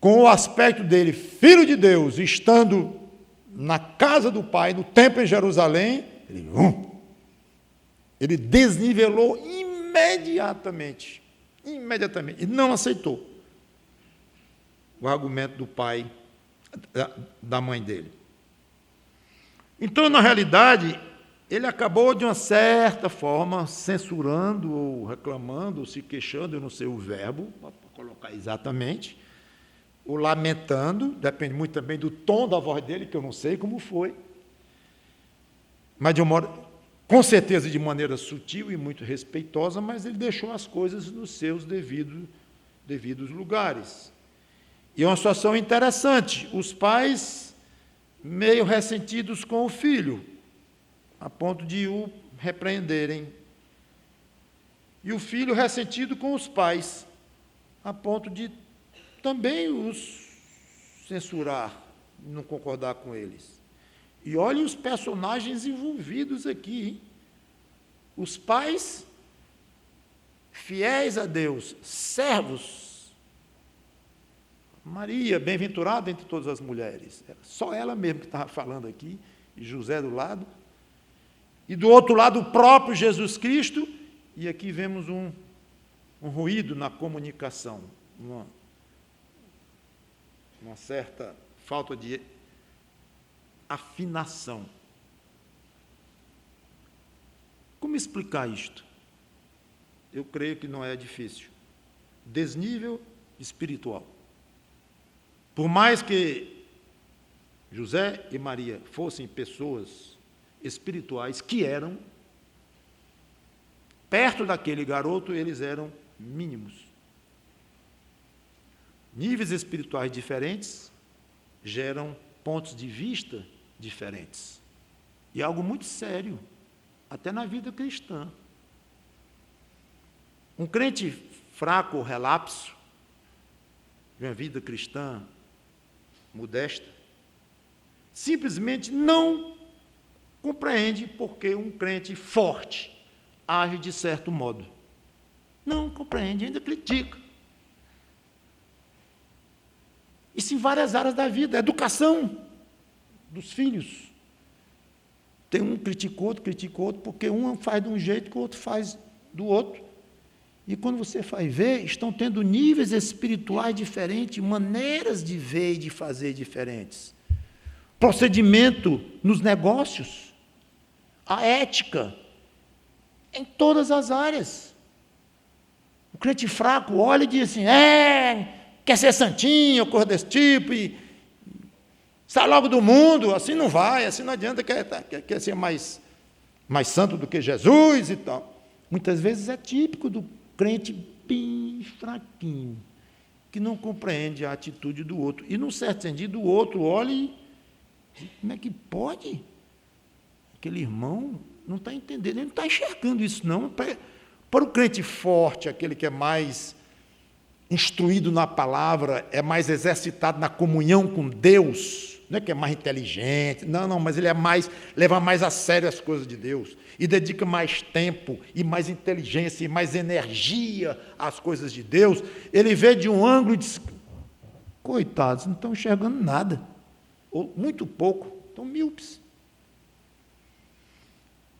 S1: com o aspecto dele, filho de Deus, estando na casa do Pai, no templo em Jerusalém, ele desnivelou imediatamente, e não aceitou o argumento do pai, da mãe dele. Então, na realidade, ele acabou, de uma certa forma, censurando, ou reclamando, ou se queixando, eu não sei o verbo, para colocar exatamente, ou lamentando, depende muito também do tom da voz dele, que eu não sei como foi, mas com certeza de maneira sutil e muito respeitosa, mas ele deixou as coisas nos seus devidos lugares. E é uma situação interessante, os pais meio ressentidos com o filho, a ponto de o repreenderem, e o filho ressentido com os pais, a ponto de também os censurar, não concordar com eles. E olhem os personagens envolvidos aqui, hein? Os pais fiéis a Deus, servos. Maria, bem-aventurada entre todas as mulheres. Era só ela mesma que estava falando aqui, e José do lado. E do outro lado, o próprio Jesus Cristo. E aqui vemos um ruído na comunicação, uma certa falta de afinação. Como explicar isto? Eu creio que não é difícil. Desnível espiritual. Por mais que José e Maria fossem pessoas espirituais, que eram, perto daquele garoto, eles eram mínimos. Níveis espirituais diferentes geram pontos de vista diferentes. E é algo muito sério, até na vida cristã. Um crente fraco ou relapso, de uma vida cristã modesta, simplesmente não compreende porque um crente forte age de certo modo. Não compreende, ainda critica. Isso em várias áreas da vida, a educação dos filhos. Tem um critica o outro, porque um faz de um jeito que o outro faz do outro. E quando você vai ver, estão tendo níveis espirituais diferentes, maneiras de ver e de fazer diferentes. Procedimento nos negócios, a ética, em todas as áreas. O crente fraco olha e diz assim, quer ser santinho, coisa desse tipo, e sai logo do mundo, assim não vai, assim não adianta, quer ser mais santo do que Jesus e tal. Muitas vezes é típico do crente bem fraquinho, que não compreende a atitude do outro. E, num certo sentido, o outro olha e diz, como é que pode? Aquele irmão não está entendendo, ele não está enxergando isso, não. Para o crente forte, aquele que é mais instruído na palavra, é mais exercitado na comunhão com Deus, não é que é mais inteligente, não, mas ele leva mais a sério as coisas de Deus, e dedica mais tempo, e mais inteligência, e mais energia às coisas de Deus. Ele vê de um ângulo e diz, coitados, não estão enxergando nada, ou muito pouco, estão míopes.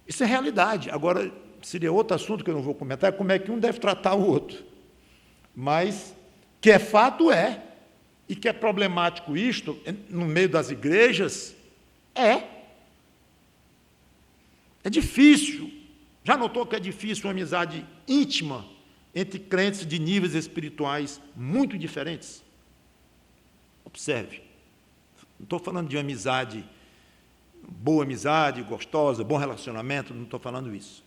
S1: Isso é realidade. Agora, seria outro assunto que eu não vou comentar, como é que um deve tratar o outro. Mas, que é fato é, e que é problemático isto, no meio das igrejas, é difícil. Já notou que é difícil uma amizade íntima entre crentes de níveis espirituais muito diferentes? Observe. Não estou falando de uma amizade, boa amizade, gostosa, bom relacionamento, não estou falando isso.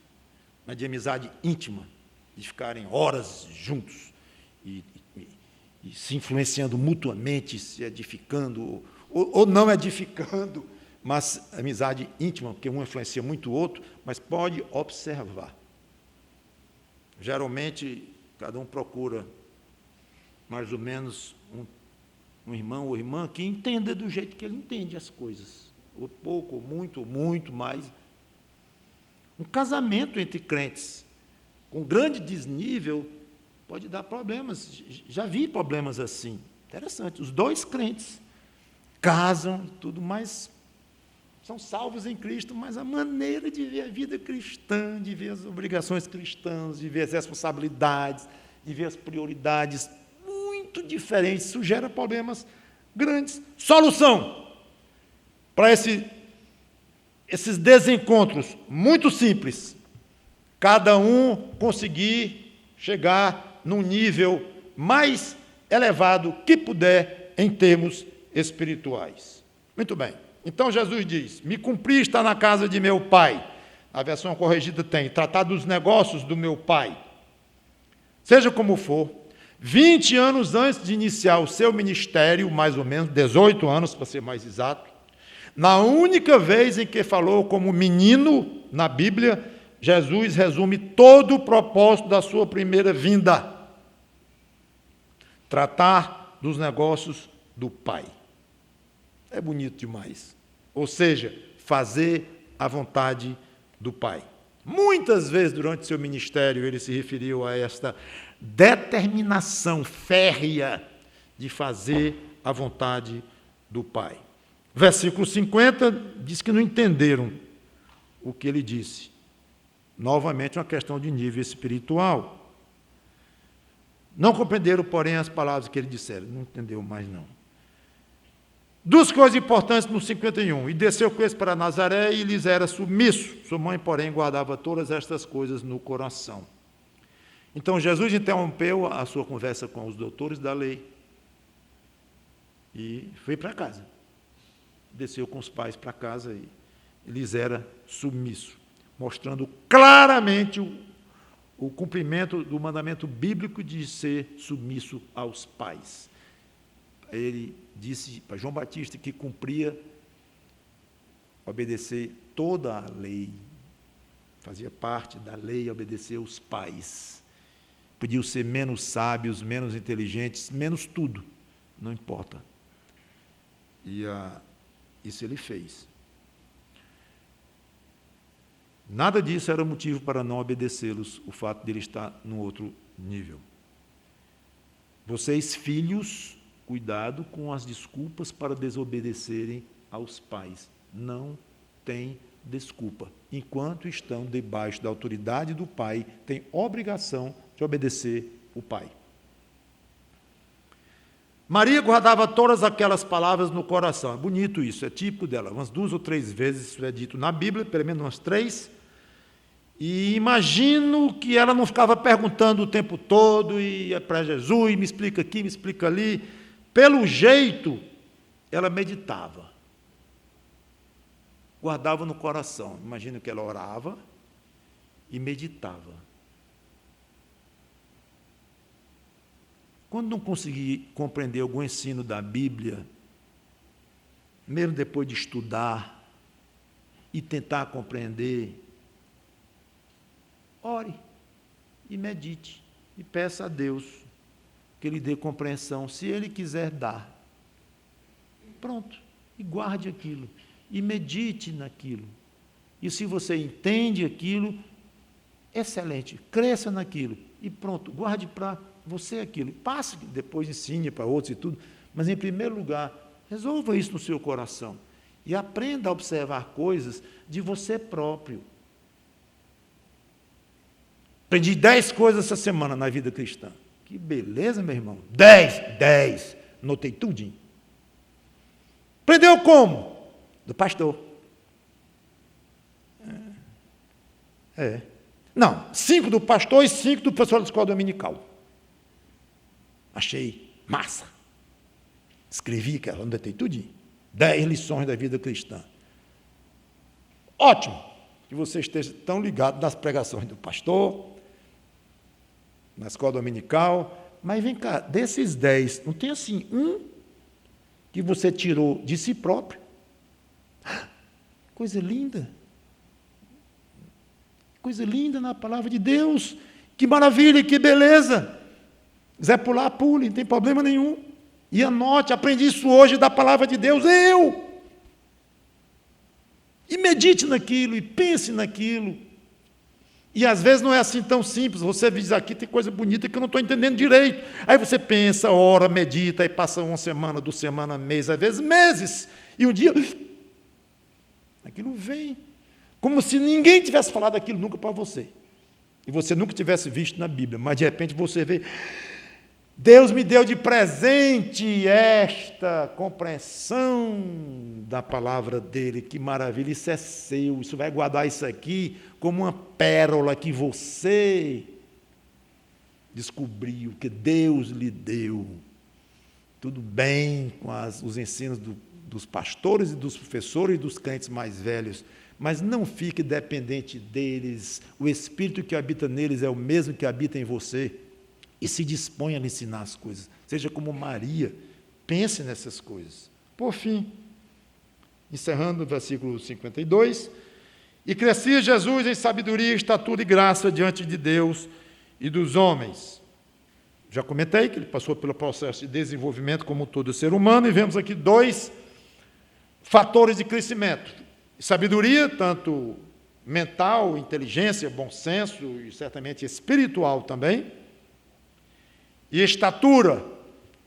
S1: Mas de amizade íntima, de ficarem horas juntos e se influenciando mutuamente, se edificando ou não edificando, mas amizade íntima, porque um influencia muito o outro, mas pode observar. Geralmente, cada um procura mais ou menos um irmão ou irmã que entenda do jeito que ele entende as coisas, ou pouco, ou muito mais. Um casamento entre crentes com grande desnível pode dar problemas. Já vi problemas assim. Interessante. Os dois crentes casam, tudo mais, são salvos em Cristo, mas a maneira de ver a vida cristã, de ver as obrigações cristãs, de ver as responsabilidades, de ver as prioridades, muito diferentes. Isso gera problemas grandes. Solução para esses desencontros, muito simples. Cada um conseguir chegar num nível mais elevado que puder em termos espirituais. Muito bem. Então Jesus diz, me cumpri estar na casa de meu pai. A versão corrigida tem, tratar dos negócios do meu pai. Seja como for, 20 anos antes de iniciar o seu ministério, mais ou menos, 18 anos para ser mais exato, na única vez em que falou como menino na Bíblia, Jesus resume todo o propósito da sua primeira vinda. Tratar dos negócios do Pai. É bonito demais. Ou seja, fazer a vontade do Pai. Muitas vezes durante seu ministério ele se referiu a esta determinação férrea de fazer a vontade do Pai. Versículo 50 diz que não entenderam o que ele disse. Novamente, uma questão de nível espiritual. Não compreenderam, porém, as palavras que ele dissera. Não entendeu mais, não. Duas coisas importantes no 51. E desceu com eles para Nazaré e lhes era submisso. Sua mãe, porém, guardava todas estas coisas no coração. Então, Jesus interrompeu a sua conversa com os doutores da lei e foi para casa. Desceu com os pais para casa e lhes era submisso, mostrando claramente o cumprimento do mandamento bíblico de ser submisso aos pais. Ele disse para João Batista que cumpria obedecer toda a lei, fazia parte da lei obedecer os pais. podiam ser menos sábios, menos inteligentes, menos tudo, não importa. E isso ele fez. Nada disso era motivo para não obedecê-los, o fato de ele estar num outro nível. Vocês, filhos, cuidado com as desculpas para desobedecerem aos pais. Não tem desculpa. Enquanto estão debaixo da autoridade do pai, têm obrigação de obedecer o pai. Maria guardava todas aquelas palavras no coração. É bonito isso, é típico dela. Umas 2 ou 3 vezes isso é dito na Bíblia, pelo menos umas 3. E imagino que ela não ficava perguntando o tempo todo, e ia para Jesus, me explica aqui, me explica ali. Pelo jeito, ela meditava. Guardava no coração. Imagino que ela orava e meditava. Quando não conseguir compreender algum ensino da Bíblia, mesmo depois de estudar e tentar compreender, ore e medite e peça a Deus que Ele dê compreensão, se Ele quiser dar. Pronto, e guarde aquilo, e medite naquilo. E se você entende aquilo, excelente, cresça naquilo, e pronto, guarde para você aquilo. Passe, depois ensine para outros e tudo, mas em primeiro lugar, resolva isso no seu coração, e aprenda a observar coisas de você próprio. Aprendi 10 coisas essa semana na vida cristã. Que beleza, meu irmão. 10. Notei tudinho. Aprendeu como? Do pastor. Não, 5 do pastor e 5 do professor da escola dominical. Achei massa. Escrevi, que eu notei tudinho. 10 lições da vida cristã. Ótimo que você esteja tão ligado nas pregações do pastor, na escola dominical, mas vem cá, desses 10, não tem assim um que você tirou de si próprio? Coisa linda. Coisa linda na palavra de Deus. Que maravilha, que beleza. Quiser pular, pule, não tem problema nenhum. E anote, aprendi isso hoje da palavra de Deus, E medite naquilo, e pense naquilo. E às vezes não é assim tão simples. Você diz aqui, tem coisa bonita que eu não estou entendendo direito. Aí você pensa, ora, medita, aí passa uma semana, 2 semanas, mês, às vezes meses. E um dia, aquilo vem. Como se ninguém tivesse falado aquilo nunca para você. E você nunca tivesse visto na Bíblia. Mas de repente você vê, Deus me deu de presente esta compreensão da palavra dele. Que maravilha, isso é seu. Isso vai guardar isso aqui como uma pérola que você descobriu, que Deus lhe deu. Tudo bem com os ensinos dos pastores e dos professores e dos crentes mais velhos, mas não fique dependente deles. O Espírito que habita neles é o mesmo que habita em você. E se disponha a lhe ensinar as coisas. Seja como Maria, pense nessas coisas. Por fim, encerrando o versículo 52, e crescia Jesus em sabedoria, estatura e graça diante de Deus e dos homens. Já comentei que ele passou pelo processo de desenvolvimento como todo ser humano, e vemos aqui 2 fatores de crescimento. Sabedoria, tanto mental, inteligência, bom senso, e certamente espiritual também. E estatura,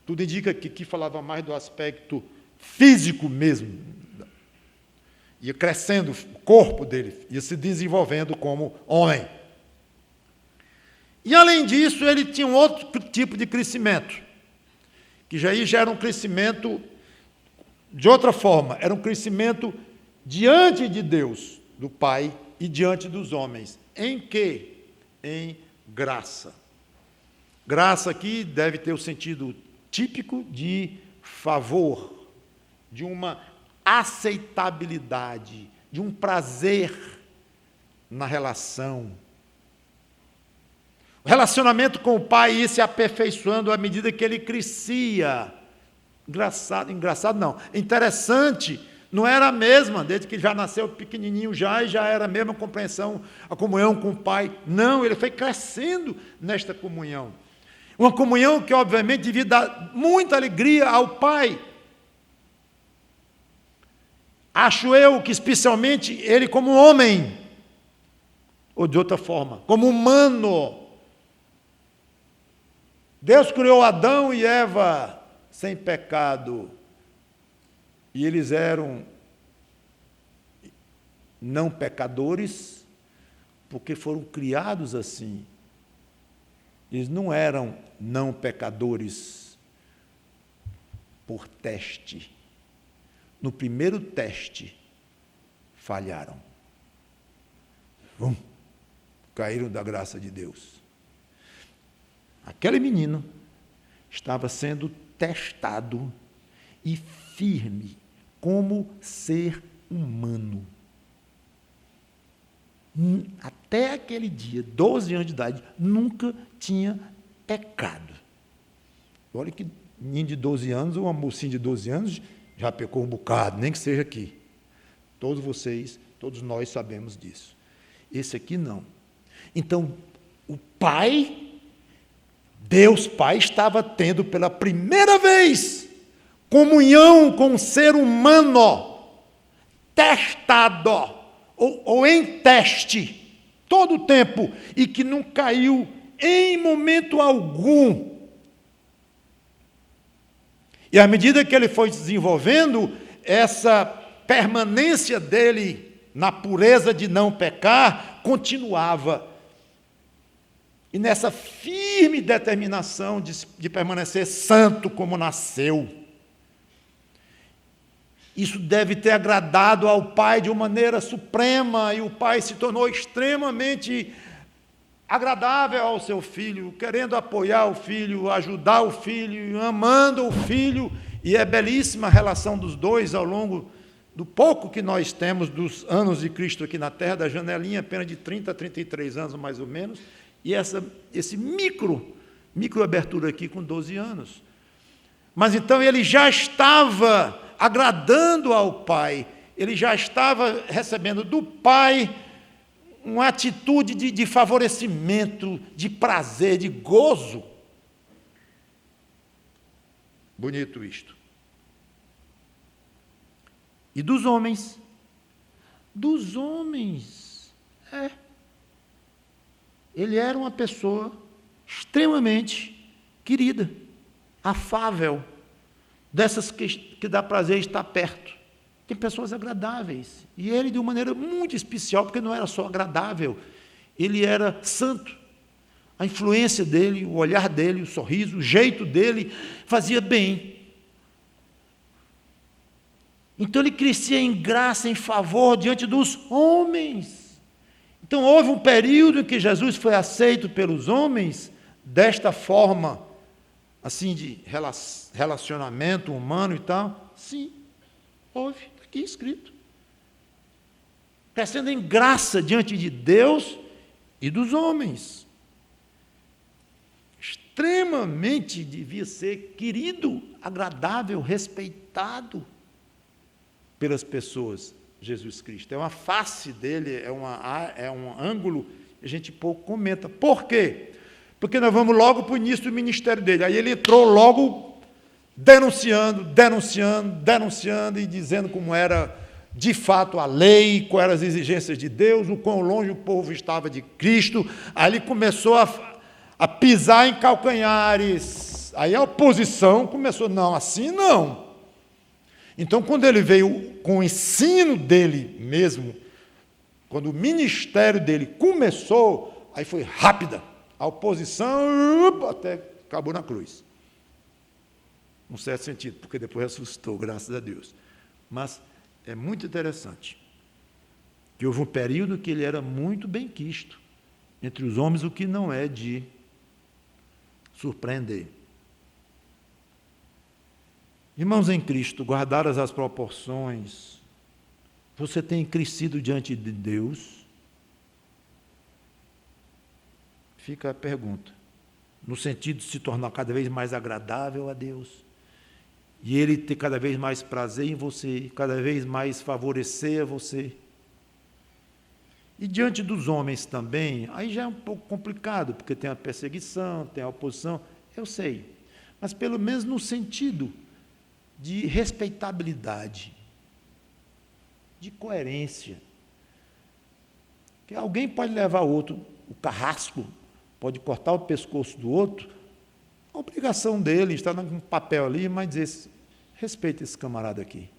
S1: tudo indica que aqui falava mais do aspecto físico mesmo. Ia crescendo o corpo dele, ia se desenvolvendo como homem. E, além disso, ele tinha um outro tipo de crescimento, que já era um crescimento de outra forma, era um crescimento diante de Deus, do Pai, e diante dos homens. Em quê? Em graça. Graça aqui deve ter o sentido típico de favor, de uma aceitabilidade, de um prazer na relação. O relacionamento com o pai ia se aperfeiçoando à medida que ele crescia. Engraçado não. Interessante não era a mesma, desde que já nasceu pequenininho e já era a mesma compreensão, a comunhão com o Pai. Não, ele foi crescendo nesta comunhão. Uma comunhão que, obviamente, devia dar muita alegria ao Pai. Acho eu que, especialmente, ele como homem, ou de outra forma, como humano. Deus criou Adão e Eva sem pecado, e eles eram não pecadores, porque foram criados assim. Eles não eram não pecadores por teste. No primeiro teste, falharam. Caíram da graça de Deus. Aquele menino estava sendo testado e firme como ser humano. Até aquele dia, 12 anos de idade, nunca tinha pecado. Olha que menino de 12 anos, ou uma mocinha de 12 anos, já pecou um bocado, nem que seja aqui. Todos vocês, todos nós sabemos disso. Esse aqui não. Então, o Pai, Deus Pai, estava tendo pela primeira vez comunhão com um ser humano, testado, ou em teste, todo o tempo, e que não caiu em momento algum. E à medida que ele foi desenvolvendo, essa permanência dele na pureza de não pecar continuava. E nessa firme determinação de permanecer santo como nasceu. Isso deve ter agradado ao Pai de uma maneira suprema, e o Pai se tornou extremamente agradável ao seu filho, querendo apoiar o filho, ajudar o filho, amando o filho, e é belíssima a relação dos dois ao longo do pouco que nós temos dos anos de Cristo aqui na Terra, da janelinha apenas de 30 a 33 anos mais ou menos, e esse micro abertura aqui com 12 anos. Mas então ele já estava agradando ao Pai, ele já estava recebendo do Pai uma atitude de favorecimento, de prazer, de gozo. Bonito isto. E dos homens? Dos homens. Ele era uma pessoa extremamente querida, afável, dessas que dá prazer estar perto. Tem pessoas agradáveis. E ele, de uma maneira muito especial, porque não era só agradável, ele era santo. A influência dele, o olhar dele, o sorriso, o jeito dele, fazia bem. Então ele crescia em graça, em favor, diante dos homens. Então houve um período em que Jesus foi aceito pelos homens, desta forma, assim, de relacionamento humano e tal. Sim, houve, está aqui escrito. Crescendo em graça diante de Deus e dos homens. Extremamente devia ser querido, agradável, respeitado pelas pessoas, Jesus Cristo. É uma face dele, é um ângulo, a gente pouco comenta. Por quê? Porque nós vamos logo para o início do ministério dele. Aí ele entrou logo denunciando e dizendo como era de fato a lei, quais eram as exigências de Deus, o quão longe o povo estava de Cristo. Aí ele começou a pisar em calcanhares. Aí a oposição começou, não, assim não. Então, quando ele veio com o ensino dele mesmo, quando o ministério dele começou, aí foi rápida. A oposição até acabou na cruz. Num certo sentido, porque depois ressuscitou, graças a Deus. Mas é muito interessante que houve um período que ele era muito bem quisto entre os homens, o que não é de surpreender. Irmãos em Cristo, guardadas as proporções, você tem crescido diante de Deus? Fica a pergunta. No sentido de se tornar cada vez mais agradável a Deus. e ele ter cada vez mais prazer em você, cada vez mais favorecer a você. E diante dos homens também, aí já é um pouco complicado, porque tem a perseguição, tem a oposição, eu sei, mas pelo menos no sentido de respeitabilidade, de coerência. Que alguém pode levar o outro, o carrasco, pode cortar o pescoço do outro, a obrigação dele está num papel ali, mas dizer, respeita esse camarada aqui.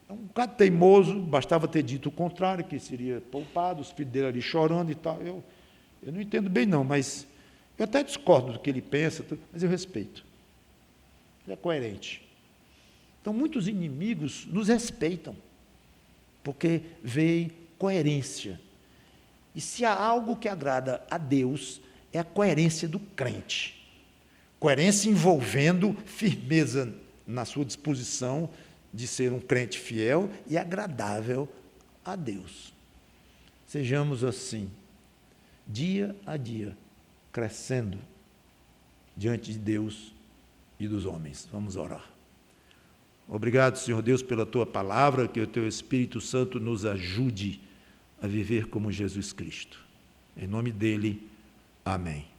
S1: É um bocado teimoso, bastava ter dito o contrário, que seria poupado, os filhos dele ali chorando e tal. Eu não entendo bem não, mas eu até discordo do que ele pensa, mas eu respeito. Ele é coerente. Então, muitos inimigos nos respeitam, porque veem coerência. E se há algo que agrada a Deus, é a coerência do crente. Coerência envolvendo firmeza na sua disposição de ser um crente fiel e agradável a Deus. Sejamos assim, dia a dia, crescendo diante de Deus e dos homens. Vamos orar. Obrigado, Senhor Deus, pela Tua palavra, que o Teu Espírito Santo nos ajude a viver como Jesus Cristo. Em nome dele, amém.